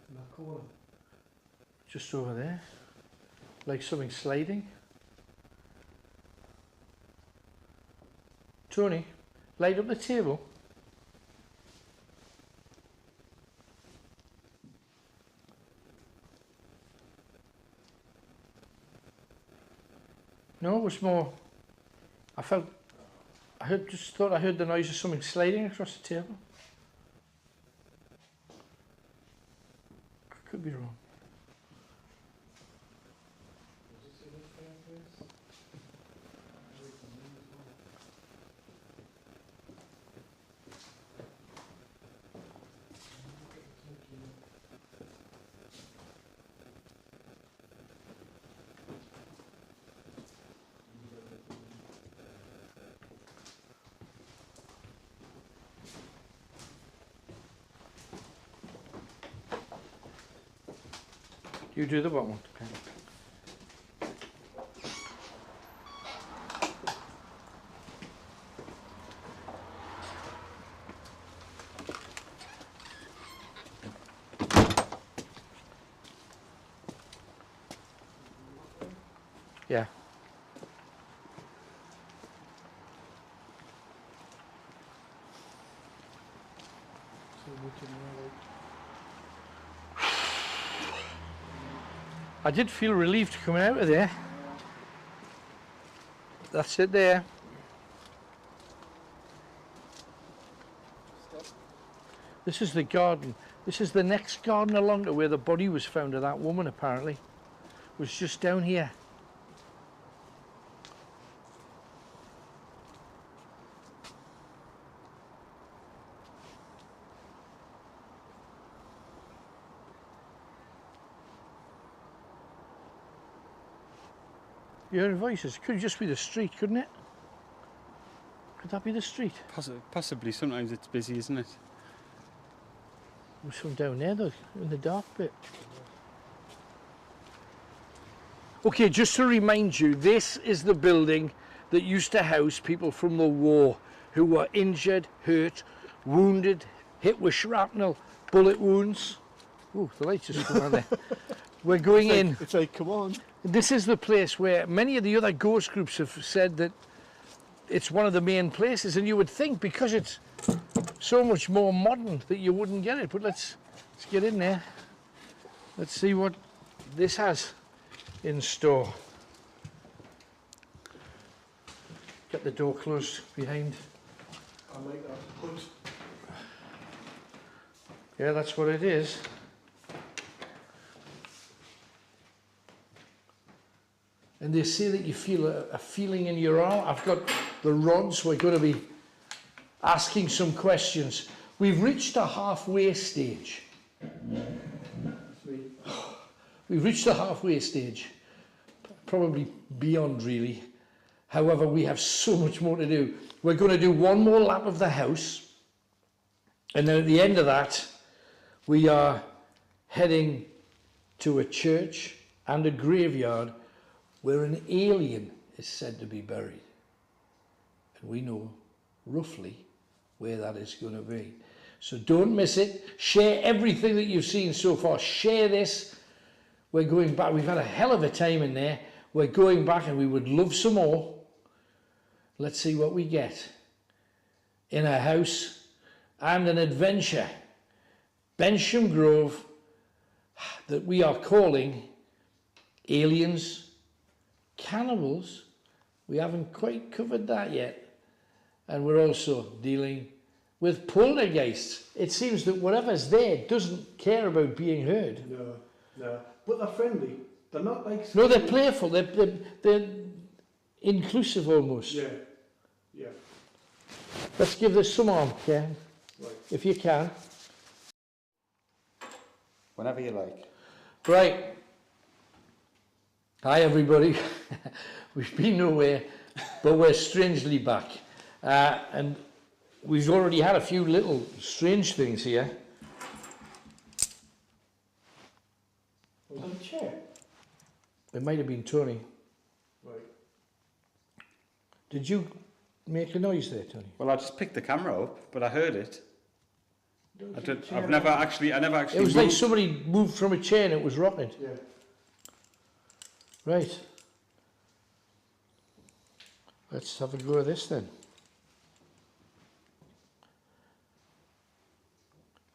In that corner. Just over there. Like something sliding. Tony, light up the table. No, it was more. Just thought I heard the noise of something sliding across the table. Could be wrong. You do the bottom one. Okay. Yeah. I did feel relieved coming out of there. That's it there. This is the garden. This is the next garden along to where the body was found of that woman, apparently. It was just down here. You heard voices. It could just be the street, couldn't it? Could that be the street? Possibly. Sometimes it's busy, isn't it? There's some down there though, in the dark bit. Okay, just to remind you, this is the building that used to house people from the war who were injured, hurt, wounded, hit with shrapnel, bullet wounds. Oh, the lights just come on there. We're going in. It's like, come on. This is the place where many of the other ghost groups have said that it's one of the main places, and you would think because it's so much more modern that you wouldn't get it. But let's get in there. Let's see what this has in store. Get the door closed behind. I like that hood. Yeah, that's what it is. And they say that you feel a feeling in your arm. I've got the rods. We're going to be asking some questions. We've reached a halfway stage. We've reached the halfway stage. Probably beyond, really. However, we have so much more to do. We're going to do one more lap of the house. And then at the end of that, we are heading to a church and a graveyard where an alien is said to be buried. And we know roughly where that is going to be. So don't miss it. Share everything that you've seen so far. Share this. We're going back. We've had a hell of a time in there. We're going back and we would love some more. Let's see what we get in a house and an adventure. Bensham Grove that we are calling Aliens, Cannibals. We haven't quite covered that yet. And we're also dealing with poltergeists. It seems that whatever's there doesn't care about being heard. No. But they're friendly. They're not like... No, they're playful. They're inclusive almost. Yeah. Let's give this some arm, Ken, Right. if you can. Whenever you like. Right. Hi, everybody. We've been nowhere, but we're strangely back. And we've already had a few little strange things here. Was that a chair? It might have been Tony. Right. Did you make a noise there, Tony? Well, I just picked the camera up, but I heard it. I I never actually It was like somebody moved from a chair and it was rocking. Yeah. Right. Let's have a go at this then.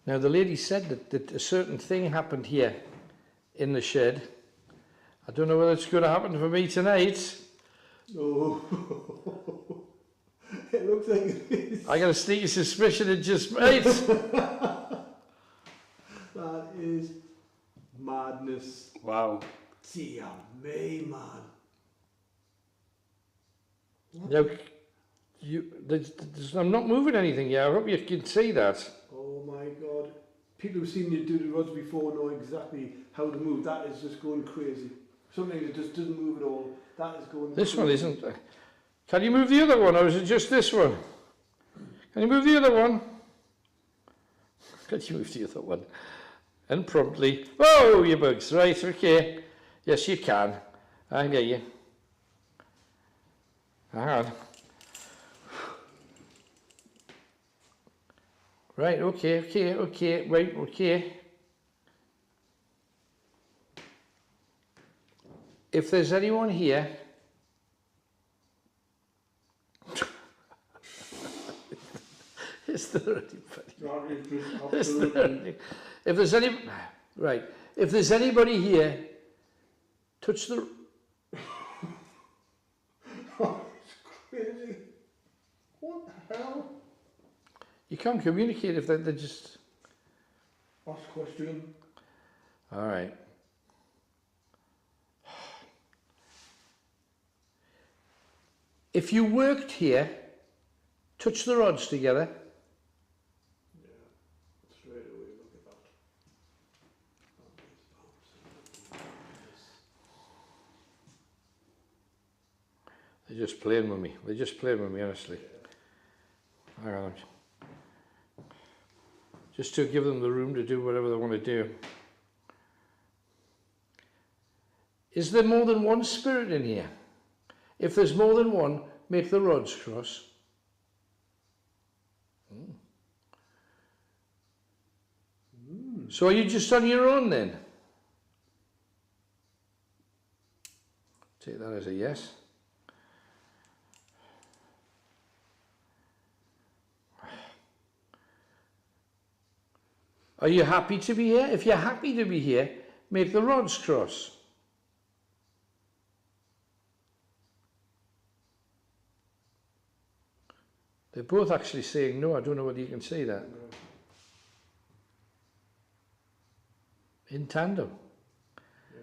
Now the lady said that a certain thing happened here in the shed. I don't know whether it's going to happen for me tonight. Oh. It looks like it is. I got a sneaky suspicion it just might. That is madness. Wow. Dear me, man. Now, I'm not moving anything yet. I hope you can see that. Oh my God. People who've seen you do the rods before know exactly how to move. That is just going crazy. Something that just doesn't move at all. That is going This crazy. one isn't. Can you move the other one, or is it just this one? Can you move the other one? Can you move the other one? And promptly. Whoa, you bugs. Right, okay. Yes, you can. I get you. Hang on. Right, okay. Wait, okay. If there's anyone here, is there anybody? Is there any, if there's any, right, if there's anybody here, touch the, Oh, it's crazy. What the hell? you can't communicate if they're just, Ask question. all right. If you worked here, touch the rods together. Yeah. Straight away, look at that. They're just playing with me. They're just playing with me, honestly. Hang on. Just to give them the room to do whatever they want to do. Is there more than one spirit in here? If there's more than one, make the rods cross. So are you just on your own then? Take that as a yes. Are you happy to be here? If you're happy to be here, make the rods cross. They're both actually saying no. I don't know whether you can see that. In tandem. Yeah.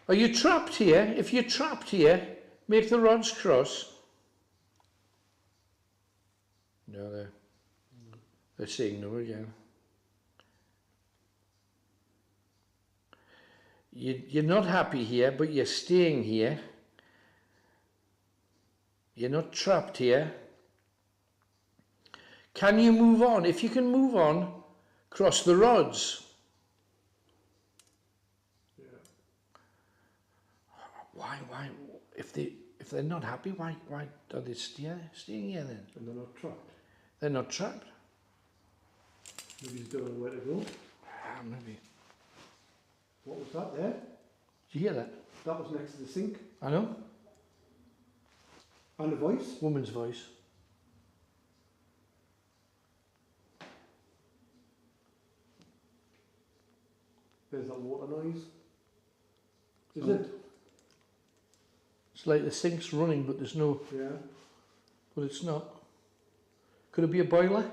Are you trapped here? If you're trapped here, make the rods cross. No, they're saying no again. You're not happy here, but you're staying here. You're not trapped here. Can you move on? If you can move on, cross the rods. Yeah. Why? If they're not happy, why are they staying here then? And they're not trapped. They're not trapped. Maybe he's don't know where to go. Maybe. What was that there? Did you hear that? That was next to the sink. I know. And a voice. Woman's voice. There's that water noise. Is it? It's like the sink's running, but there's no. Yeah. But it's not. Could it be a boiler?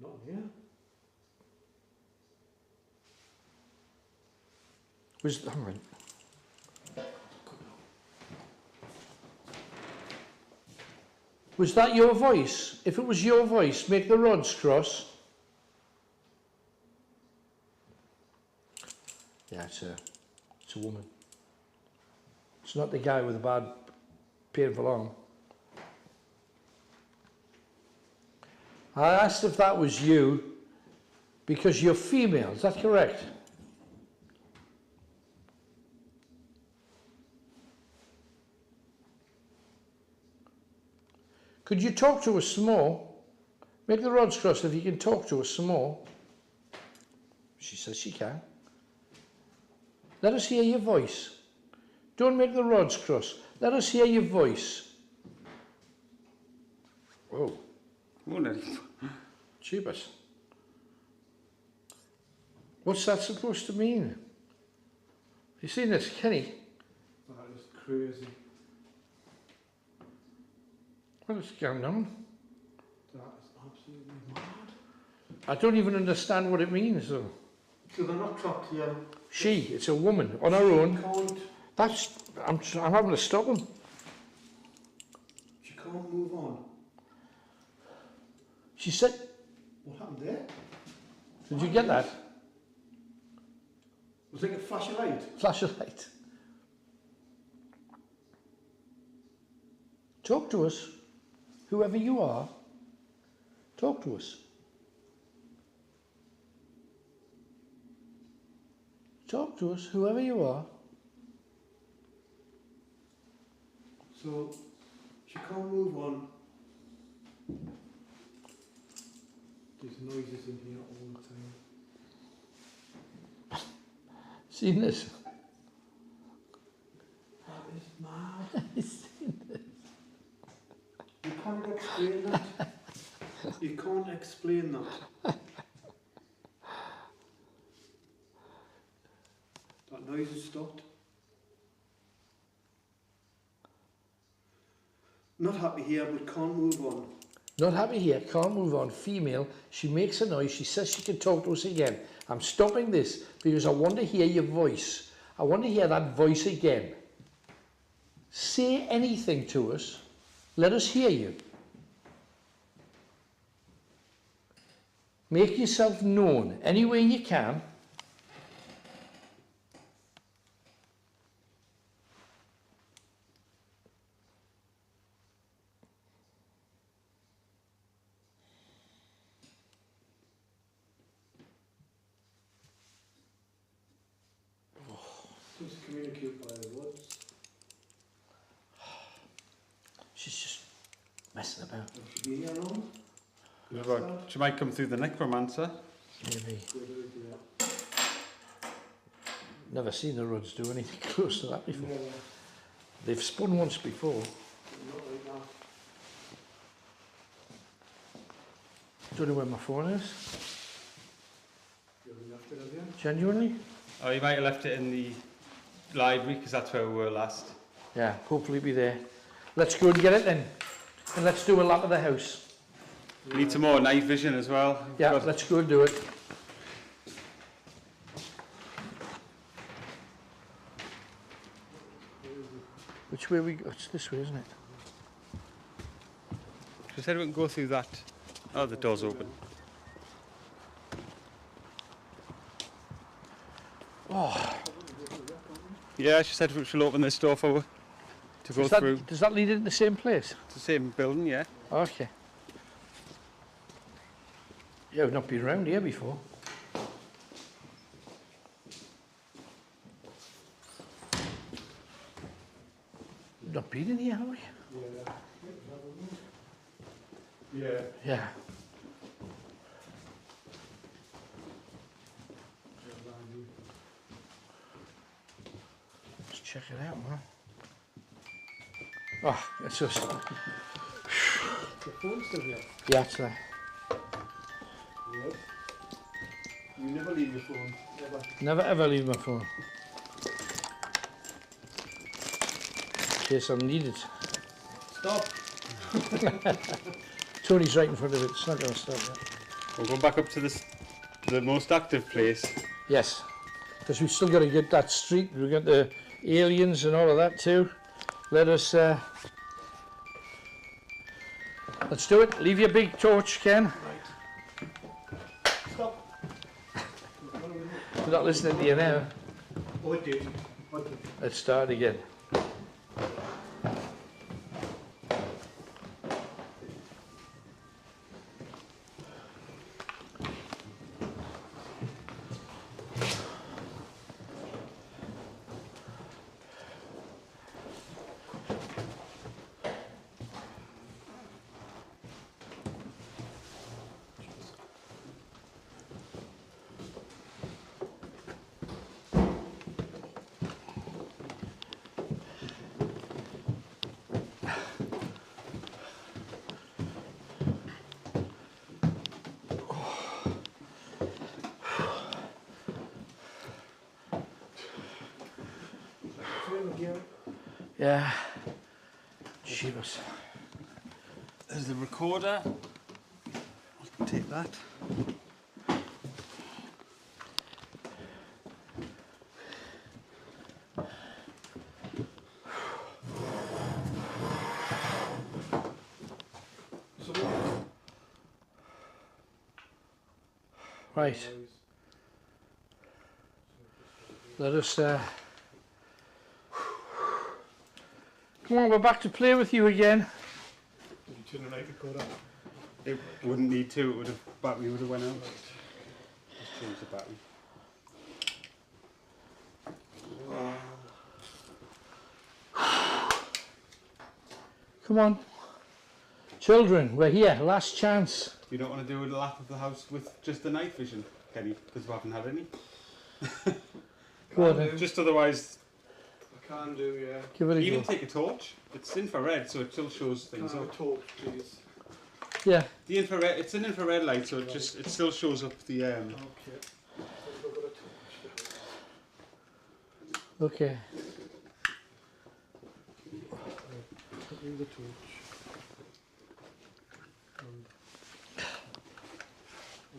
Not here. Hang on. Was that your voice? If it was your voice, make the rods cross. Yeah, it's a woman. It's not the guy with the bad, painful arm. I asked if that was you because you're female. Is that correct? Could you talk to us some more? Make the rods cross if you can talk to us some more. She says she can. Let us hear your voice. Don't make the rods cross. Let us hear your voice. Whoa. Oh, no. Cheapers. What's that supposed to mean? You seen this, Kenny? That is crazy. What is going on? That is absolutely mad. I don't even understand what it means though. So they're not trapped here. She, it's a woman on her own. Can't, I'm having to stop him. she can't move on. She said, What happened there? did you get that? Was it like a flash of light? Flash of light. Talk to us, whoever you are. Talk to us. Talk to us, whoever you are. So she can't move on. There's noises in here all the time. Seen this? That is mad. You can't explain that. You can't explain that. That noise has stopped. Not happy here, but can't move on. Not happy here, can't move on. Female, she makes a noise, she says she can talk to us again. I'm stopping this because I want to hear your voice. I want to hear that voice again. Say anything to us. Let us hear you. Make yourself known any way you can. Just communicate by the words. She's just messing about. Have she been here long? She might come through the necromancer. Maybe. Good idea. Never seen the Roods do anything close to that before. Never. They've spun once before. Not like that. Don't know where my phone is. You haven't left it, have you? Genuinely? Oh, you might have left it in the library because that's where we were last. Yeah, hopefully it'll be there. Let's go and get it then. And let's do a lap of the house. We need some more night vision as well. Yeah, Got- let's go and do it. Which way we go? It's this way, isn't it? She said we can go through that. Oh, the door's open. Oh, Yeah, she said she'll open this door for to go through. does that lead into the same place? It's the same building, yeah. Okay. Yeah, we've not been around here before. We've not been in here, have we? Yeah. Yeah. Let's check it out, man. Oh, it's just... The phone's still here. Yeah, it's there. Yep. You never leave your phone, ever. Never ever leave my phone. In case I'm needed. Stop! Tony's right in front of it, it's not going to stop yet. We'll go back up to the most active place. Yes, because we've still got to get that street, we've got the aliens and all of that too. Let us, let's do it. Leave your big torch, Ken. Stop! We're not listening to you now. Oh, it did. What did? Let's start again. in here. Yeah. Jeebus. There's the recorder. I'll take that. Right. Let us come on, we're back to play with you again. Did you turn the night recorder? It wouldn't need to. It would have battery would have went out. Just change the battery. Come on. Children, we're here, last chance. You don't want to do a lap of the house with just the night vision, Kenny, because we haven't had any. Go on then. Just otherwise, I can do, yeah. Give it a even go. take a torch. It's infrared, so it still shows things Can I up. have a torch, please? Yeah. The infrared, it's an infrared light, so it still shows up the. Okay. So I've got a torch. Okay. Put me the torch.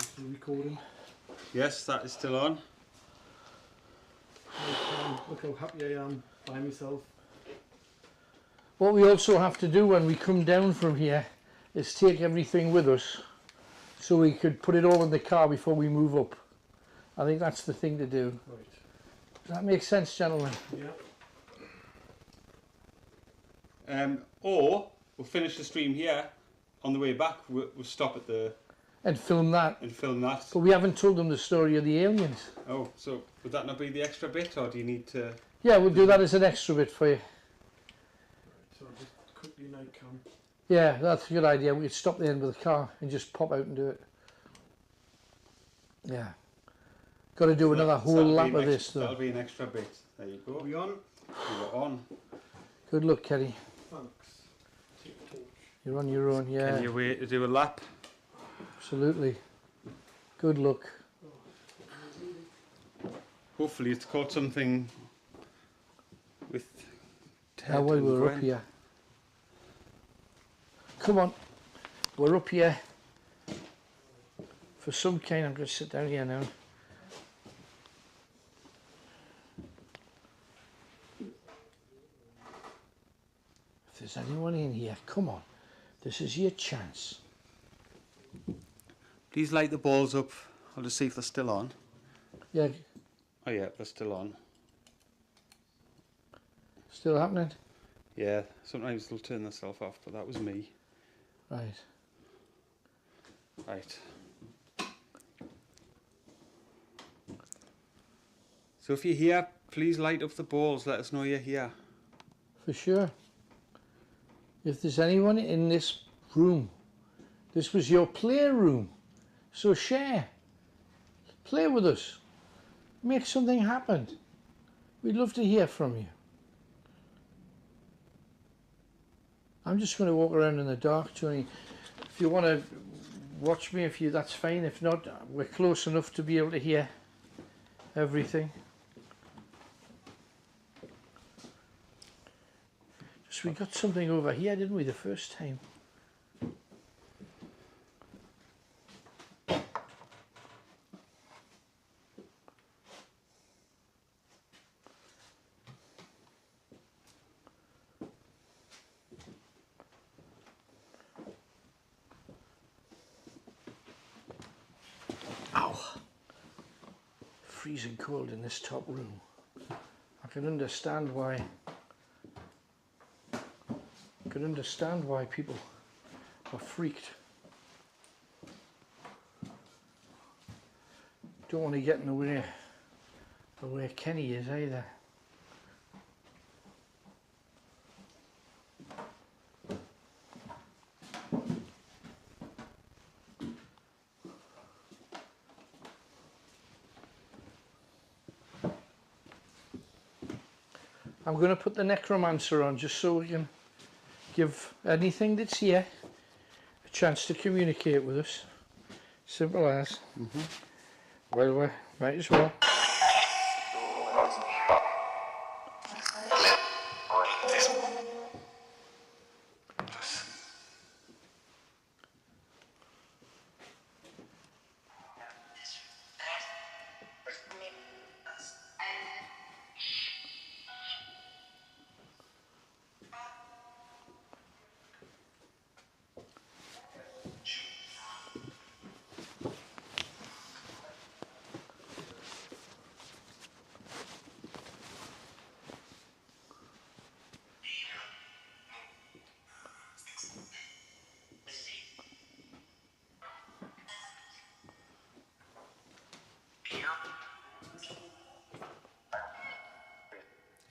Is the recording? Yes, that is still on. Look how happy I am by myself. What we also have to do when we come down from here is take everything with us so we could put it all in the car before we move up. I think that's the thing to do. Right. Does that make sense, gentlemen? Yeah. Or we'll finish the stream here. On the way back, we'll stop at the And film that. and film that. But we haven't told them the story of the aliens. Oh, so would that not be the extra bit, or do you need to? Yeah, we'll do that as an extra bit for you. So I'll just quickly night cam. Yeah, that's a good idea. We could stop the end with the car and just pop out and do it. Yeah. Got to do another whole lap of this, though. That'll be an extra bit. There you go. Are we on? You were on. Good luck, Kenny. Thanks. Take the torch. You're on your own, yeah. Can you wait to do a lap? Absolutely. Good luck. Hopefully, it's caught something with. Now, while we're up here. Come on. We're up here for some kind. I'm going to sit down here now. If there's anyone in here, come on. This is your chance. Please light the balls up. I'll just see if they're still on. Yeah, Oh yeah, they're still on. still happening? Yeah, sometimes they'll turn themselves off, but that was me. Right. Right. So if you're here, please light up the balls. Let us know you're here. For sure. If there's anyone in this room, this was your playroom. So share. Play with us. Make something happen. We'd love to hear from you. I'm just going to walk around in the dark, Tony. If you want to watch me, that's fine. If not, we're close enough to be able to hear everything. Just we got something over here, didn't we, the first time? Freezing cold in this top room. I can understand why people are freaked. Don't want to get in the way of where Kenny is either. I'm going to put the necromancer on just so we can give anything that's here a chance to communicate with us. Simple as. Well, we might as well.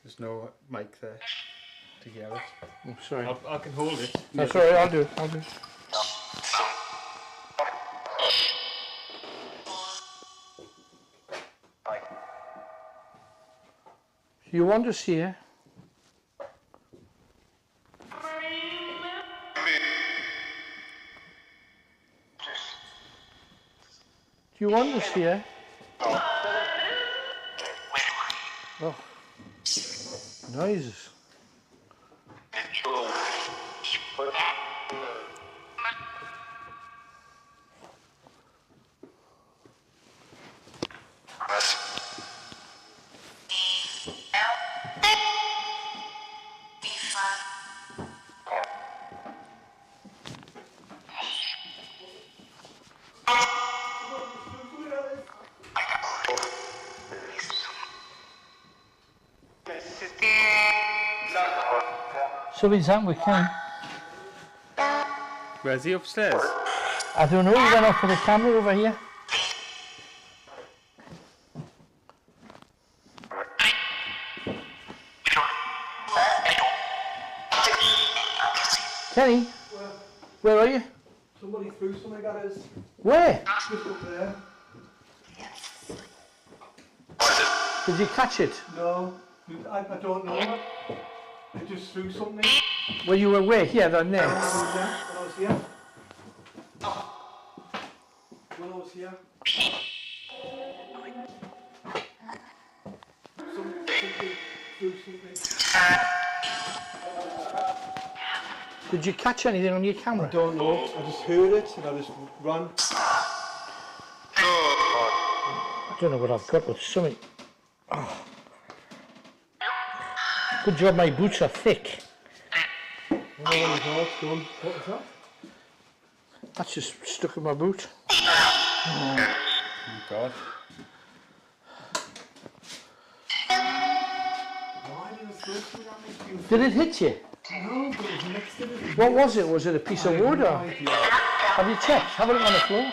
There's no mic there to hear it. Oh, sorry. I can hold it. That's all right, I'll do it. I'll do it. You want us here? Do you want us here? Oh, noises. Something's happened with Ken. Where's he upstairs? I don't know, he went off with the camera over here. Kenny, where are you? Somebody threw something at us. Where? Just up there. Did you catch it? No, I don't know. They just threw something. When you were where? Here, down there. When I was here. When I was here. Somebody threw something. Did you catch anything on your camera? I don't know. I just heard it and I just ran. I don't know what I've got with something. Oh. Good job my boots are thick. Oh, it's done. What was that? That's just stuck in my boot. Oh God. Why did it throw something at me? Did it hit you? No, but it was next to it. What was it? Was it a piece of wood or? Have you checked? Have a look on the floor.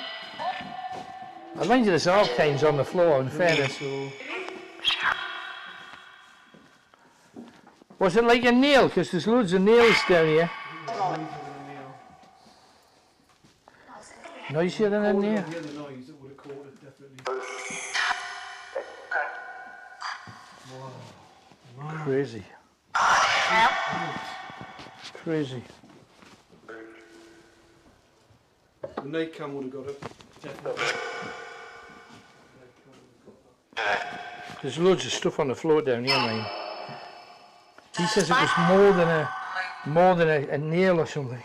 I mind you, there's all kinds on the floor, in fairness. Was it like a nail? Because there's loads of nails down here. Noisier than a nail. The other noise, it would have caught it, definitely. Wow. Crazy. Crazy. The night cam would have got it, definitely. There's loads of stuff on the floor down here, man. He says it was more than a nail or something.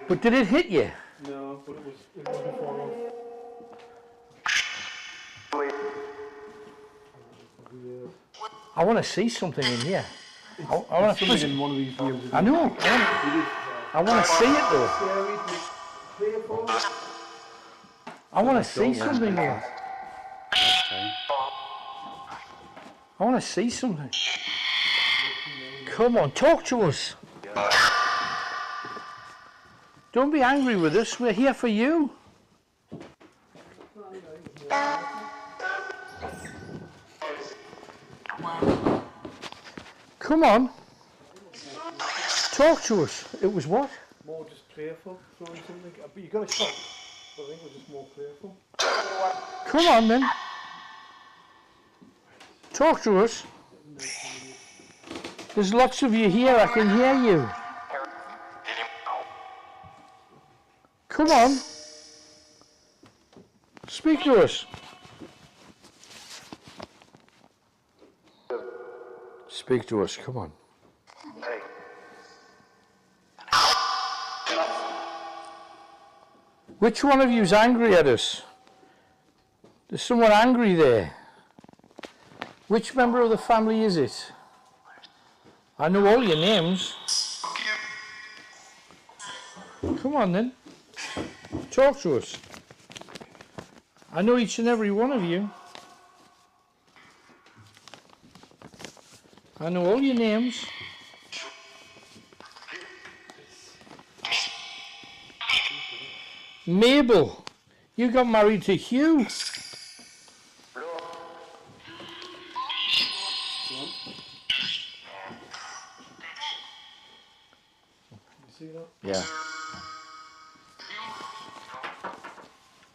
But did it hit you? No, but it wasn't far off. I want to see something in here. I want to Something in one of these rooms. I know. I want to see it though. I want to see something here. I want to see something. Come on, talk to us. Don't be angry with us. We're here for you. Come on. Talk to us. It was what? More just playful, throwing something. But you got a shot. But I think it was just more playful. Come on then. Talk to us. There's lots of you here. I can hear you. Come on. Speak to us. Speak to us. Come on. Which one of you's angry at us? There's someone angry there. Which member of the family is it? I know all your names. Come on then. Talk to us. I know each and every one of you. I know all your names. Mabel, you got married to Hugh. Go on. You see that? Yeah.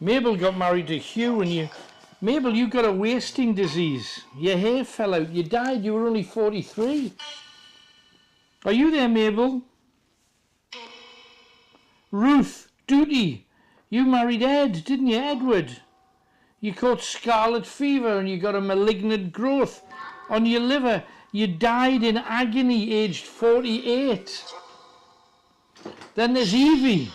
Mabel got married to Hugh, and Mabel, you got a wasting disease. Your hair fell out. You died. You were only 43. Are you there, Mabel? Ruth, Duty, you married Ed, didn't you, Edward? You caught scarlet fever and you got a malignant growth on your liver. You died in agony, aged 48. Then there's Evie.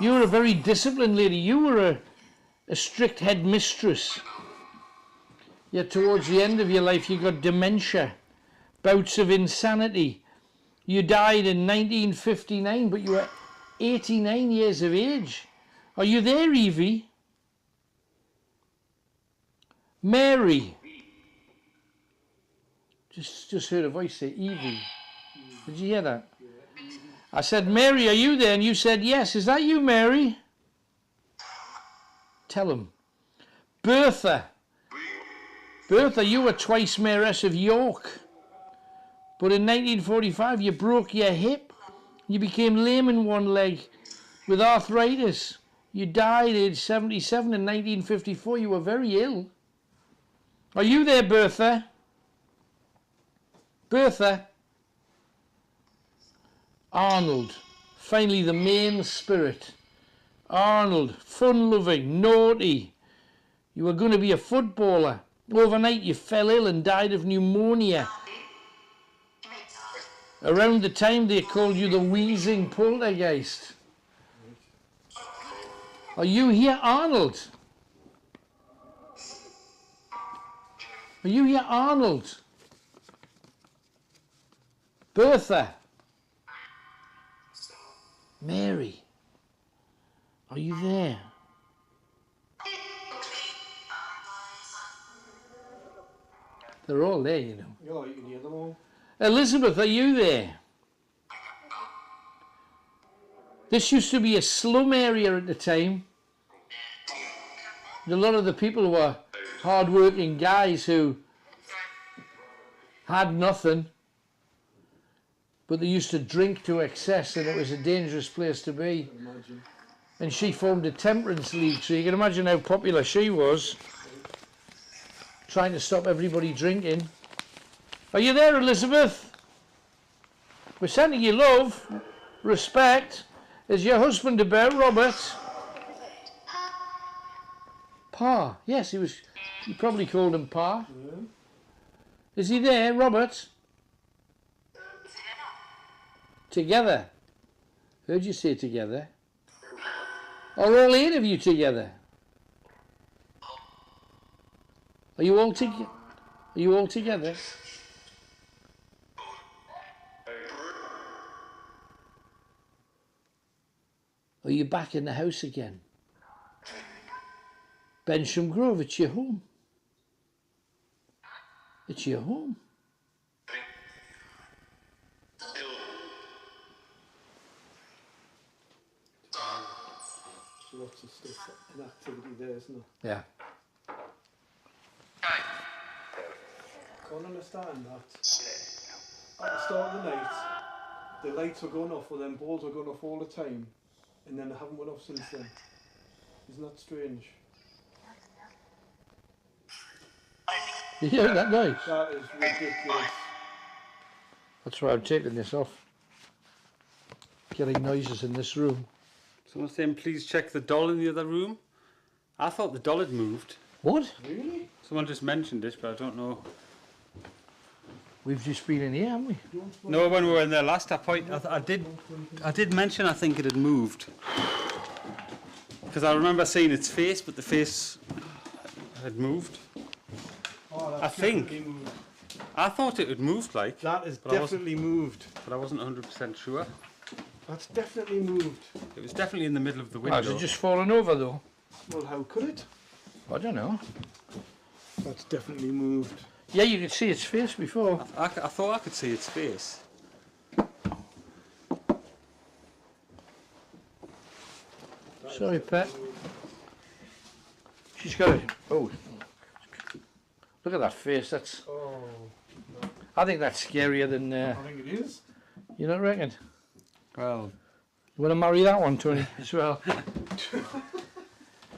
You were a very disciplined lady. You were a strict headmistress. Yet towards the end of your life you got dementia, bouts of insanity. You died in 1959, but you were 89 years of age. Are you there, Evie? Mary. Just heard a voice say, Evie. Did you hear that? I said, Mary, are you there? And you said, yes. Is that you, Mary? Tell him. Bertha. Bertha, you were twice Mayoress of York. But in 1945, you broke your hip. You became lame in one leg with arthritis. You died aged 77 in 1954. You were very ill. Are you there, Bertha? Bertha? Arnold. Finally, the main spirit. Arnold, fun-loving, naughty. You were going to be a footballer. Overnight, you fell ill and died of pneumonia. Around the time they called you the wheezing poltergeist. Are you here, Arnold? Are you here, Arnold? Bertha? Mary? Are you there? They're all there, you know. Yeah, you can hear them all. Elizabeth, are you there? This used to be a slum area at the time. A lot of the people were hard-working guys who had nothing, but they used to drink to excess, and it was a dangerous place to be. And she formed a temperance league, so you can imagine how popular she was, trying to stop everybody drinking. Are you there, Elizabeth? We're sending you love, respect. Is your husband about, Robert? Pa. Yes, you probably called him Pa. Yeah. Is he there, Robert? Together. Heard you say together. Are all 8 of you together? Are you all together? Are you all together? Are you back in the house again? Bensham Grove, it's your home. It's your home. Lots of stuff and activity there, isn't there? Yeah. Can't understand that. At the start of the night, the lights were going off, or them balls were going off all the time, and then they haven't went off since then. Isn't that strange? You hear that noise? That is ridiculous. That's why I'm taking this off. Getting noises in this room. Someone saying, please check the doll in the other room. I thought the doll had moved. What? Really? Someone just mentioned it, but I don't know. We've just been in here, haven't we? No, when we were in there last, I did mention I think it had moved. Because I remember seeing its face, but the face had moved. Oh, I think. definitely moved. I thought it had moved, like. That is But I definitely moved. But I wasn't 100% sure. That's definitely moved. It was definitely in the middle of the Has window. it just fallen over though? Well, how could it? I don't know. That's definitely moved. Yeah, you could see its face before. I thought I could see its face. Sorry, pet. She's got it. Oh. Look at that face. That's. Oh, no. I think that's scarier than. I think it is. You don't reckon? Well, You want to marry that one, Tony, as well?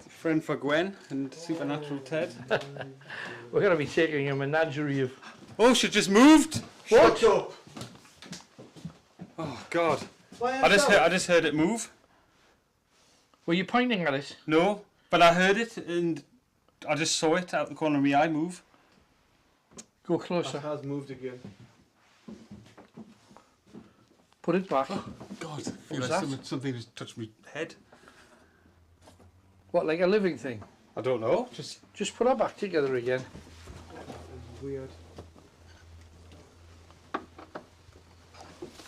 friend for Gwen and Supernatural Ted. We're going to be taking a menagerie of. Oh, she just moved. Shut up. Oh God! By I herself? just heard it move. Were you pointing at it? No, but I heard it and I just saw it out the corner of my eye move. Go It closer. has moved again. Put it back. God, I feel like that? something just touched my head. What, like a living thing? I don't know. Just put her back together again. It's weird.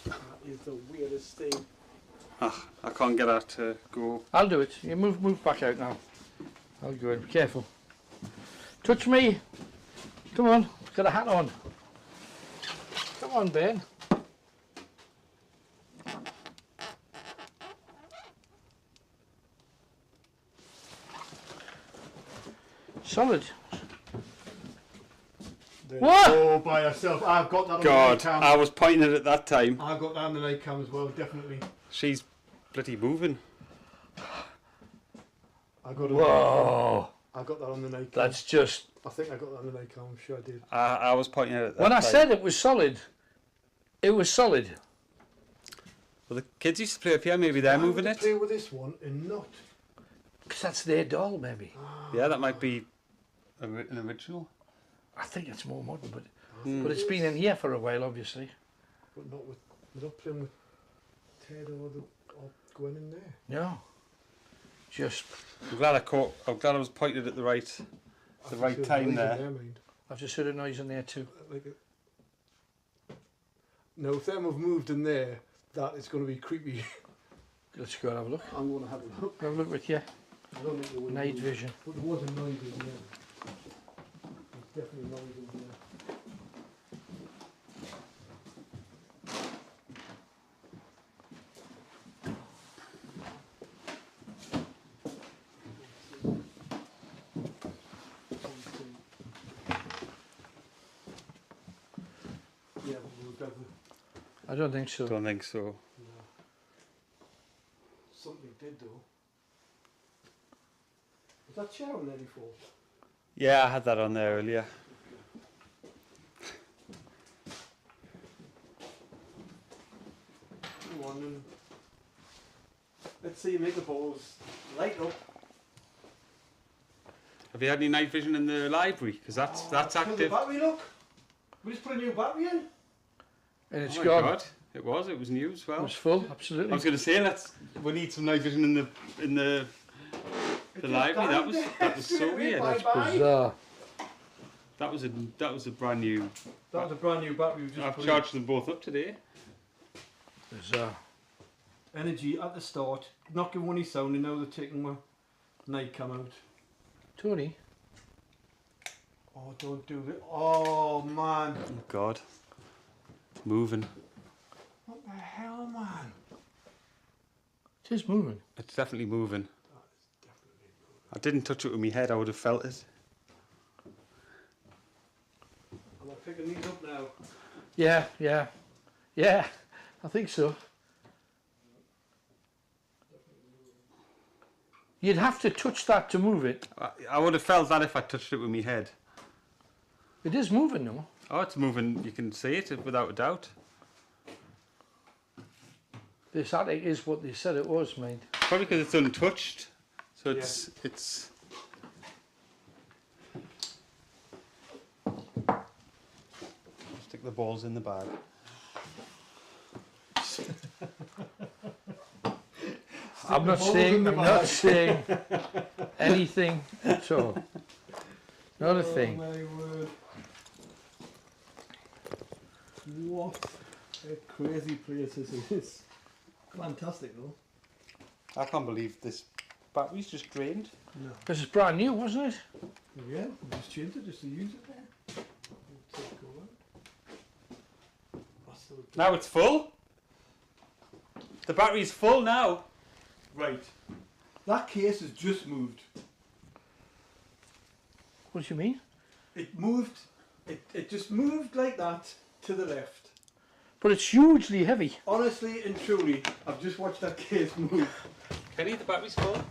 That is the weirdest thing. I can't get her to go. I'll do it. You move back out now. I'll go in. Be careful. Touch me. Come on. Got a hat on. Come on, Ben. Solid. What? Oh, by herself. I've got that on the God, night cam. I was pointing it at that time. I've got that on the night cam as well, definitely. She's bloody moving. Whoa. I got that on the night cam. That's just... I think I got that on the night cam. I'm sure I did. I was pointing it at that When I time. said it was solid, it was solid. Well, the kids used to play up here. Maybe they're Why moving would it. they play with this one and not. Because that's their doll, maybe. Yeah, that might be an original. I think it's more modern, but it's been in here for a while, obviously. But not with. We're not playing with Ted or Gwen in there. No. Just... I'm glad I was pointed at the right time there. Mind. I've just heard a noise in there too. Like no, if them have moved in there, that is going to be creepy. Let's go and have a look. I'm going to have a look. Have a look with you. I don't think there was Night vision. But there was a noise in there. There's definitely noise in there. Yeah, but we'll go for- I don't think so. Don't think so. no. Something did though. Was that chair on there before? Yeah, I had that on there earlier. Come on and let's see you make the balls light up. Have you had any night vision in the library? Because that's Kill the active. battery, look. We just put a new battery in. And it's Oh my gone. God, it was new as It well. was full, I absolutely. was going to say we need some night vision in the It library. That was straight so away, weird. bye-bye. Bizarre. That was a brand new. That was a brand new battery. We just I've put charged them both up today. Bizarre. in. Energy at the start. Not giving any sound. Now they're taking my night cam out. Tony, Oh, don't do it. Oh man. Oh God, moving. What the hell, man? it is moving. It's definitely moving. That is definitely moving. I didn't touch it with my head. I would have felt it. Am I picking these up now? Yeah, I think so. You'd have to touch that to move it. I would have felt that if I touched it with my head. It is moving though. Oh, it's moving. You can see it without a doubt. This attic is what they said it was, mate. Probably because it's untouched. So it's stick the balls in the bag. I'm not saying anything at all. Not a thing. Oh my word. What a crazy place this is. Fantastic though. I can't believe this battery's just drained. No. This is brand new, wasn't it? Yeah, we just changed it just to use it there. We'll take it away. That's so good. Now it's full. The battery's full now. Right. That case has just moved. What do you mean? It moved. It just moved like that to the left. But it's hugely heavy. Honestly and truly, I've just watched that case move. Kenny, the battery's full.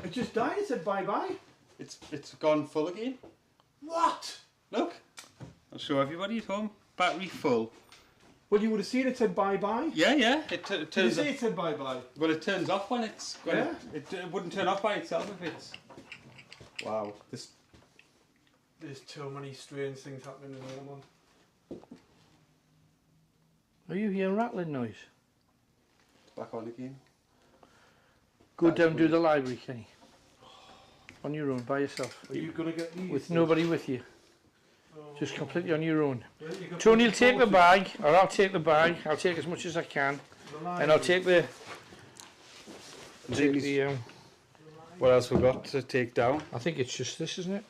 It just died. It said bye bye. It's gone full again. What? Look. I'll show everybody at home. Battery full. Well, you would have seen it said bye bye. Yeah, yeah. It Did you turns say off. it said bye bye? Well, it turns off when it's. When Yeah. it wouldn't turn off by itself if it's. Wow. This. There's too many strange things happening in there, man. Are you hearing rattling noise? Back on again. Go That's down to weird. the library, Kenny. On your own, by yourself. Are you gonna get these? With nobody with you. Oh. Just completely on your own. Well, you got Tony will take the horses. bag, or I'll take the bag. I'll take as much as I can. The And I'll take the... Take the What else we got to take down? I think it's just this, isn't it?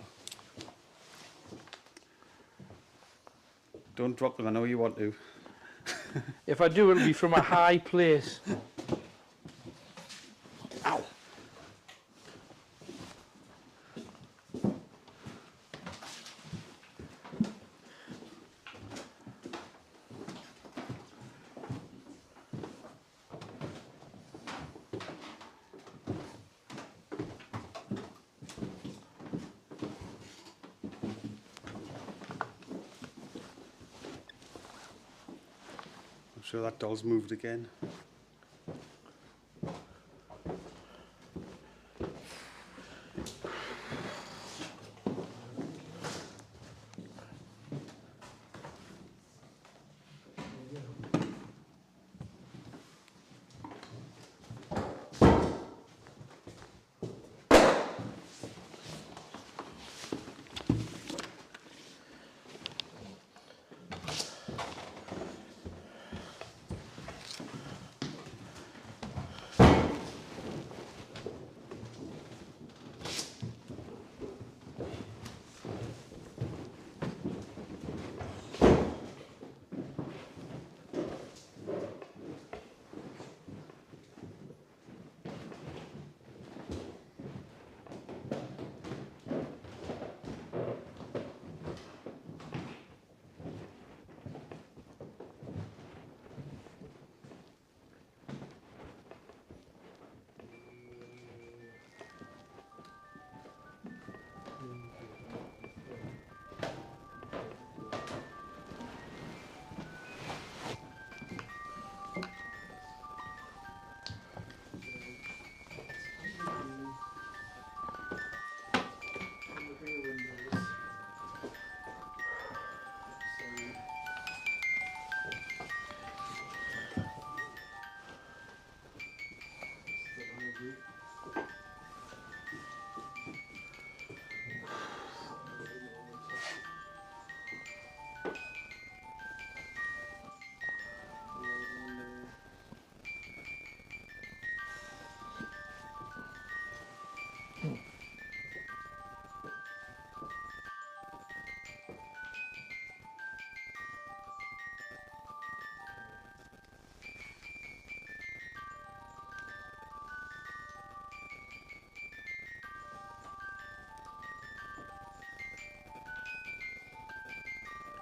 Don't drop them. I know you want to. If I do, it'll be from a high place. Ow. I'm sure that doll's moved again.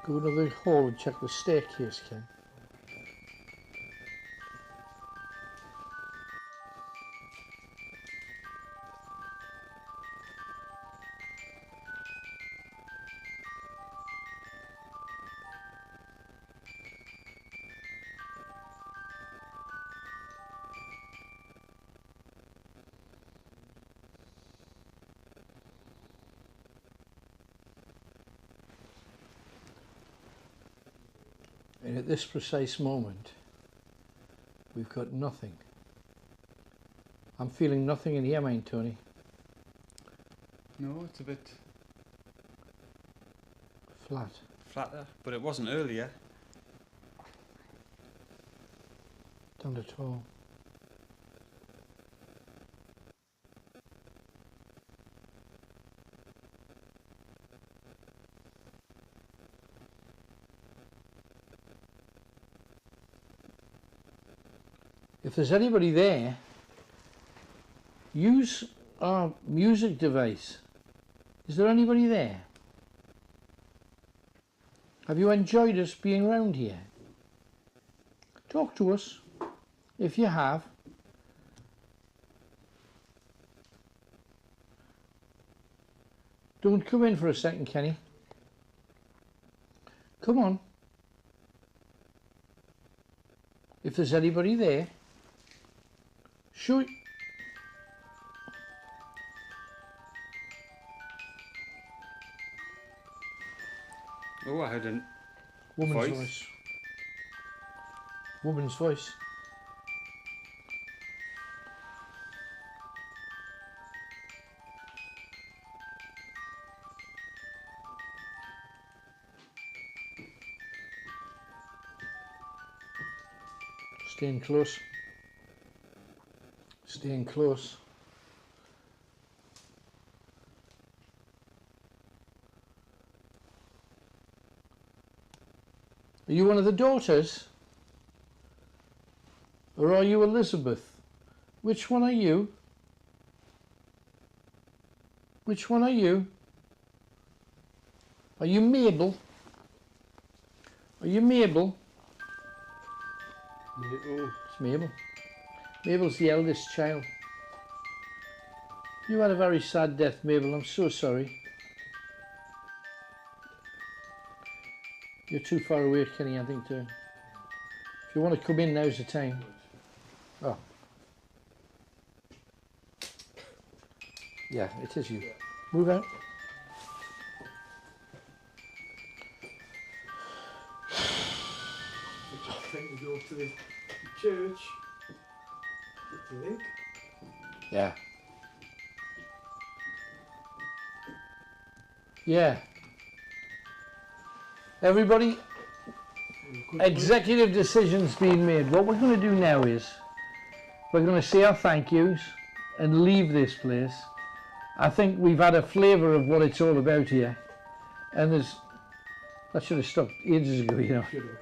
Go to the hall and check the staircase, Ken. And at this precise moment, we've got nothing. I'm feeling nothing in here, mind, Tony. No, it's a bit Flat. flatter, but it wasn't earlier. Not at all. If there's anybody there, use our music device. Is there anybody there? Have you enjoyed us being round here? Talk to us, if you have. Don't come in for a second, Kenny. Come on. If there's anybody there, shoot. Oh, I heard a Woman's voice. voice. Woman's voice. Staying close. Staying close. Are you one of the daughters? Or are you Elizabeth? Which one are you? Which one are you? Are you Mabel? Are you Mabel? Oh, It's Mabel. Mabel's the eldest child. You had a very sad death, Mabel. I'm so sorry. You're too far away, Kenny, I think, to... If you want to come in, now's the time. Oh. Yeah, it is you. Move out. I think we go to the church. Do you think? Yeah. Yeah. Everybody, executive decisions being made. What we're going to do now is we're going to say our thank yous and leave this place. I think we've had a flavour of what it's all about here. And there's... I should have stopped ages ago, you know. Should have.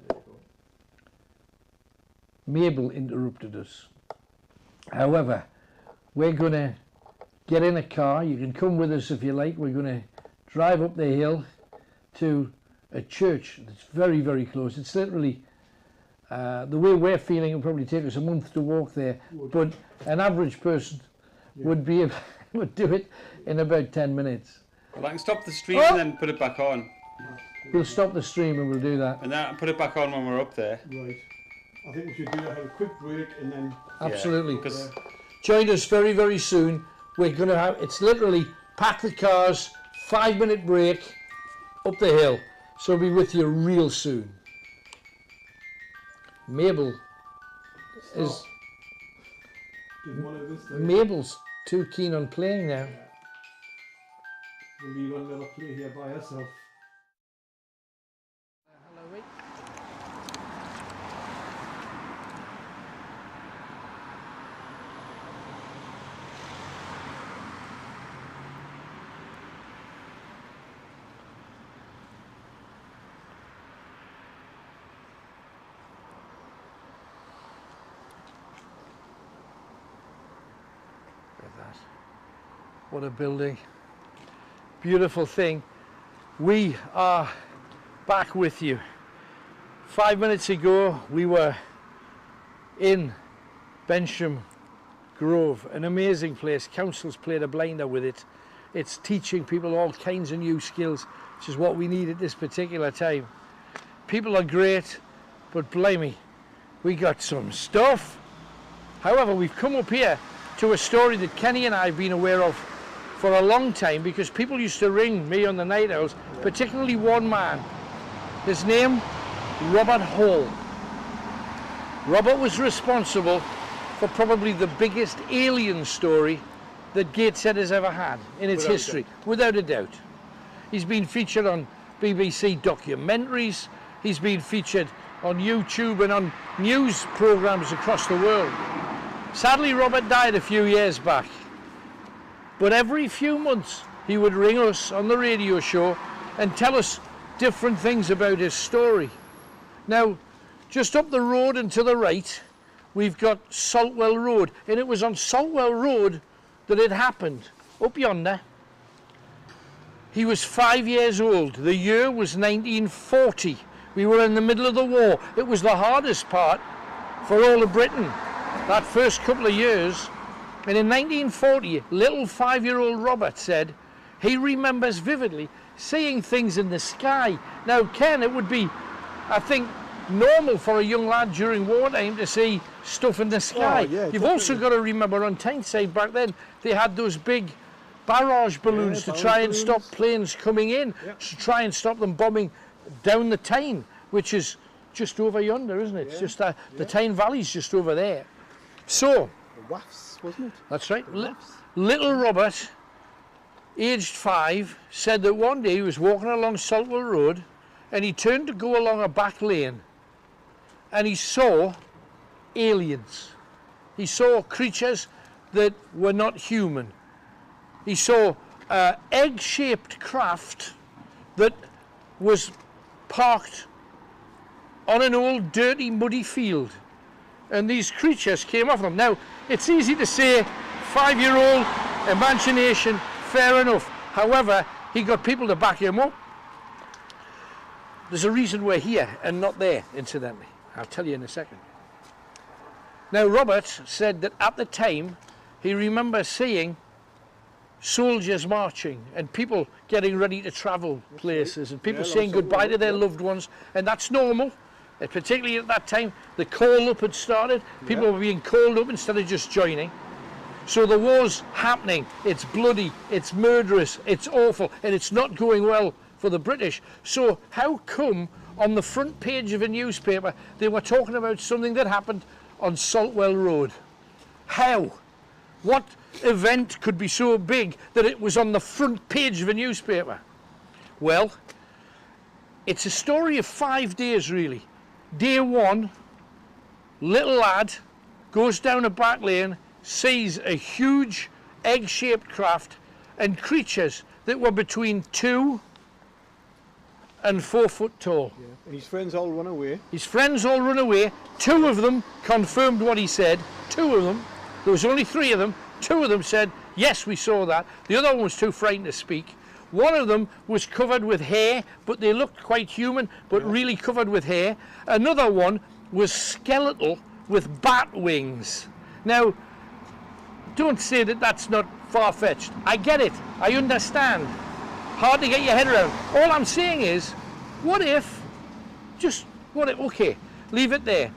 There you go. Mabel interrupted us. However, we're going to get in a car. You can come with us if you like. We're going to drive up the hill to a church that's very, very close. It's literally, the way we're feeling, it'll probably take us a month to walk there. But an average person would be would do it in about 10 minutes. Well, I can stop the stream and then put it back on. We'll stop the stream and we'll do that. And then put it back on when we're up there. Right. I think we should do that. Have a quick break and then. Absolutely. Because Join us very, very soon. We're going to have, it's literally pack the cars, 5-minute break, up the hill. So we'll be with you real soon. Mabel is... Did one of this there. Mabel's too keen on playing now. We'll leave one little play here by herself. That. What a building. Beautiful thing. We are back with you. 5 minutes ago we were in Bensham Grove, an amazing place. Council's played a blinder with it. It's teaching people all kinds of new skills, which is what we need at this particular time. People are great, but blimey, we got some stuff. However, we've come up here to a story that Kenny and I have been aware of for a long time, because people used to ring me on the night owls, particularly one man. His name, Robert Hall. Robert was responsible for probably the biggest alien story that Gateshead has ever had in its history, without a doubt. He's been featured on BBC documentaries, he's been featured on YouTube and on news programs across the world. Sadly, Robert died a few years back, but every few months he would ring us on the radio show and tell us different things about his story. Now, just up the road and to the right, we've got Saltwell Road, and it was on Saltwell Road that it happened, up yonder. He was 5 years old. The year was 1940. We were in the middle of the war. It was the hardest part for all of Britain, that first couple of years. And in 1940, little 5-year-old Robert said he remembers vividly seeing things in the sky. Now, Ken, it would be, I think, normal for a young lad during wartime to see stuff in the sky. Yeah, You've also got to remember on Tyneside back then, they had those big barrage balloons to try and stop planes coming in, to try and stop them bombing down the Tyne, which is just over yonder, isn't it? It's just the Tyne Valley's just over there. So, The Wafts, wasn't it? that's right. Little Robert, aged 5, said that one day he was walking along Saltwell Road and he turned to go along a back lane and he saw aliens. He saw creatures that were not human. He saw an egg-shaped craft that was parked on an old dirty muddy field, and these creatures came off them. Now, it's easy to say 5-year-old imagination, fair enough. However, he got people to back him up. There's a reason we're here and not there, incidentally. I'll tell you in a second. Now, Robert said that at the time he remembers seeing soldiers marching and people getting ready to travel places and people saying goodbye to their loved ones, and that's normal. And particularly at that time, the call-up had started. People were being called up instead of just joining. So the war's happening. It's bloody, it's murderous, it's awful, and it's not going well for the British. So how come on the front page of a newspaper they were talking about something that happened on Saltwell Road? How? What event could be so big that it was on the front page of a newspaper? Well, it's a story of 5 days, really. Day 1, little lad goes down a back lane, sees a huge egg-shaped craft and creatures that were between 2 and 4 foot tall. Yeah. And his friends all run away. His friends all run away. 2 of them confirmed what he said. 2 of them. There was only 3 of them. 2 of them said, yes, we saw that. The other one was too frightened to speak. One of them was covered with hair, but they looked quite human, but really covered with hair. Another one was skeletal with bat wings. Now, don't say that that's not far-fetched. I get it. I understand. Hard to get your head around. All I'm saying is, what if, okay, leave it there.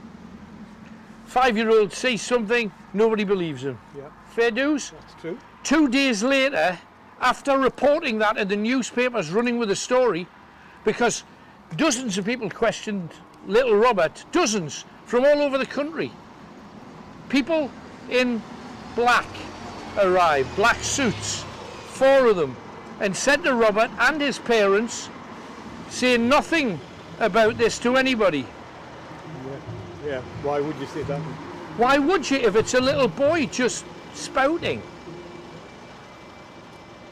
5-year-old says something, nobody believes him. Yeah. Fair dues? That's true. 2 days later, after reporting that and the newspapers running with the story, because dozens of people questioned little Robert, dozens from all over the country. People in black arrived, black suits, 4 of them, and said to Robert and his parents, say nothing about this to anybody. Yeah. Why would you say that? Why would you if it's a little boy just spouting?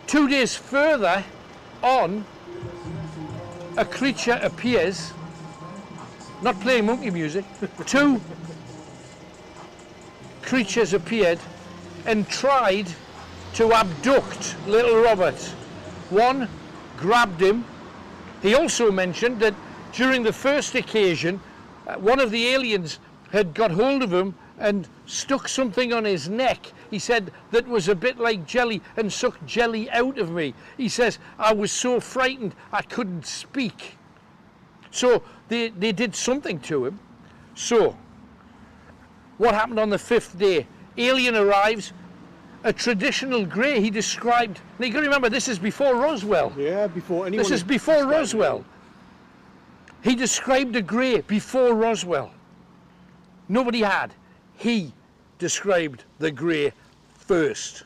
2 days further on, a creature appears, not playing monkey music, 2 creatures appeared and tried to abduct little Robert. One grabbed him. He also mentioned that during the first occasion, one of the aliens had got hold of him and stuck something on his neck. He said that was a bit like jelly and sucked jelly out of me. He says, I was so frightened I couldn't speak. So they did something to him. So what happened on the 5th day? Alien arrives, a traditional grey he described. Now you got to remember, this is before Roswell. Yeah, before anyone... This is before Roswell. He described a grey before Roswell. Nobody had. He described the grey first.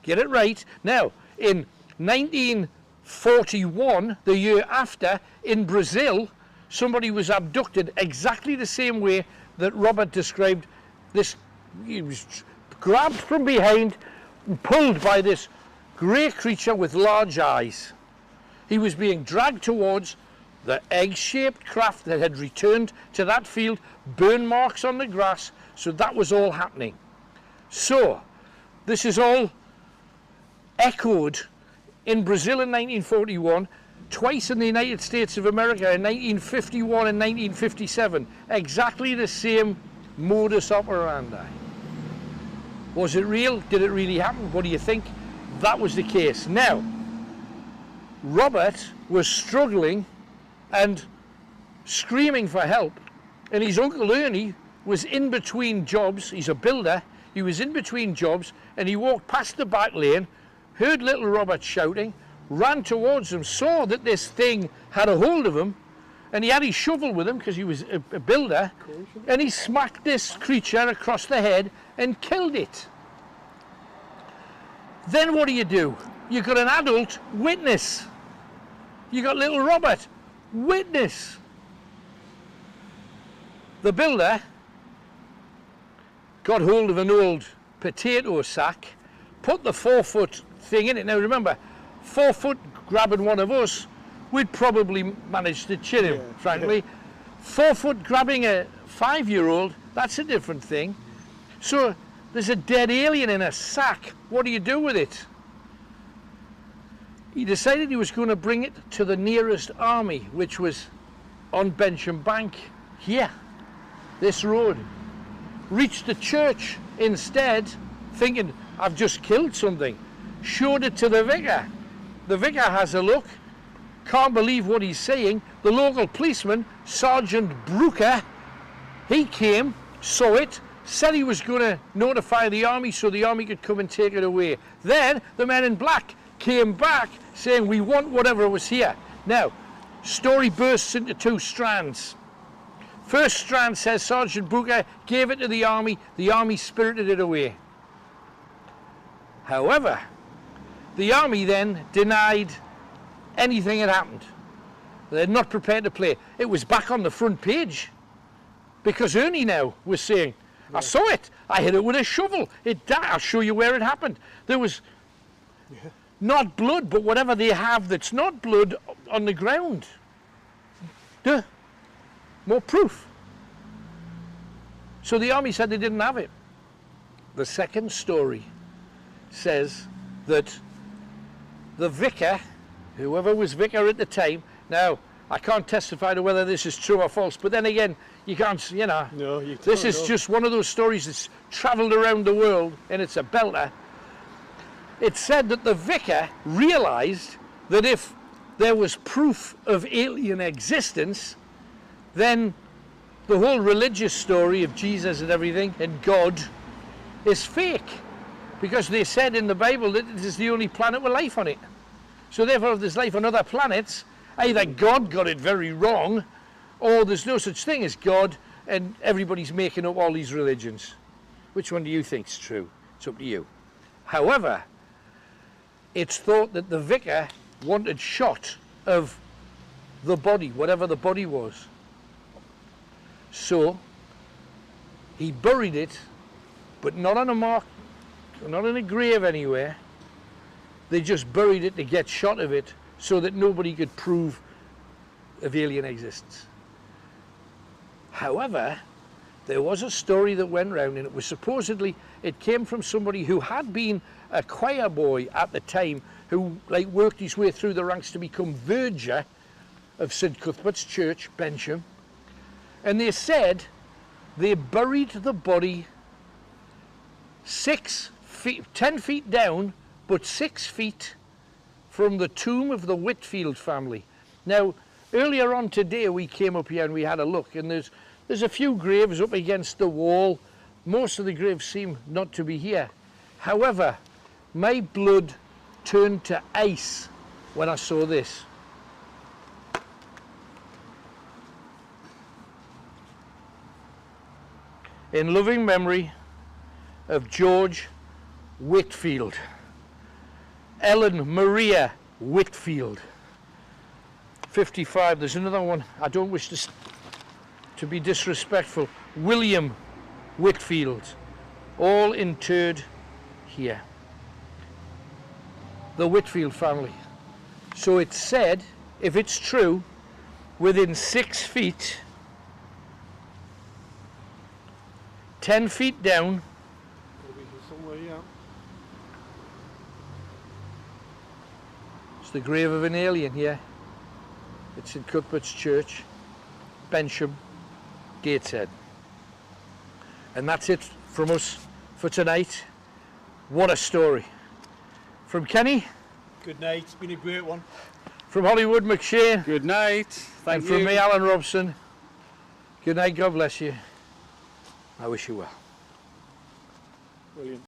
Get it right. Now, in 1941, the year after, in Brazil, somebody was abducted exactly the same way that Robert described this. He was grabbed from behind and pulled by this grey creature with large eyes. He was being dragged towards the egg-shaped craft that had returned to that field, burn marks on the grass, so that was all happening. So, this is all echoed in Brazil in 1941, twice in the United States of America in 1951 and 1957. Exactly the same modus operandi. Was it real? Did it really happen? What do you think? That was the case. Now, Robert was struggling and screaming for help, and his uncle Ernie was in between jobs. He's a builder. He was in between jobs, and he walked past the back lane, heard little Robert shouting, ran towards him, saw that this thing had a hold of him, and he had his shovel with him because he was a builder, and he smacked this creature across the head and killed it. Then what do? You've got an adult witness. You got little Robert, witness. The builder got hold of an old potato sack, put the 4-foot thing in it. Now remember, 4 foot grabbing one of us, we'd probably manage to chin him, frankly. 4 foot grabbing a 5-year-old, that's a different thing. So there's a dead alien in a sack. What do you do with it? He decided he was going to bring it to the nearest army, which was on Bensham Bank, here, this road. Reached the church instead, thinking, I've just killed something. Showed it to the vicar. The vicar has a look, can't believe what he's saying. The local policeman, Sergeant Brooker, he came, saw it, said he was going to notify the army so the army could come and take it away. Then the men in black came back saying, we want whatever was here. Now, story bursts into 2 strands. First strand says Sergeant Brooker gave it to the army spirited it away. However, the army then denied anything had happened. They're not prepared to play. It was back on the front page because Ernie now was saying, I saw it. I hit it with a shovel. It died. I'll show you where it happened. There was not blood, but whatever they have that's not blood on the ground. Duh. More proof. So the army said they didn't have it. The second story says that the vicar, whoever was vicar at the time, now I can't testify to whether this is true or false, but then again, you can't, you know, No, you this can't, is no. just one of those stories that's travelled around the world and it's a belter. It said that the vicar realised that if there was proof of alien existence, then the whole religious story of Jesus and everything and God is fake. Because they said in the Bible that it is the only planet with life on it. So therefore, if there's life on other planets, either God got it very wrong, or there's no such thing as God, and everybody's making up all these religions. Which one do you think's true? It's up to you. However, it's thought that the vicar wanted shot of the body, whatever the body was. So he buried it, but not on a mark, not in a grave anywhere. They just buried it to get shot of it so that nobody could prove of alien existence. However, there was a story that went round, and it was supposedly, it came from somebody who had been a choir boy at the time, who like worked his way through the ranks to become verger of St Cuthbert's Church, Bensham. And they said they buried the body 10 feet down, but 6 feet from the tomb of the Whitfield family. Now, earlier on today we came up here and we had a look, and there's a few graves up against the wall. Most of the graves seem not to be here. However, my blood turned to ice when I saw this. In loving memory of George Whitfield, Ellen Maria Whitfield, 55. There's another one. I don't wish to be disrespectful. William Whitfield, all interred here. The Whitfield family. So it's said, if it's true, within 6 feet, 10 feet down, Somewhere, yeah. It's the grave of an alien here. It's in Cuthbert's Church, Bensham, Gateshead. And that's it from us for tonight. What a story. From Kenny. Good night. It's been a great one. From Hollywood McShane. Good night. Thank And you. from me, Alan Robson. Good night, God bless you. I wish you well. Brilliant.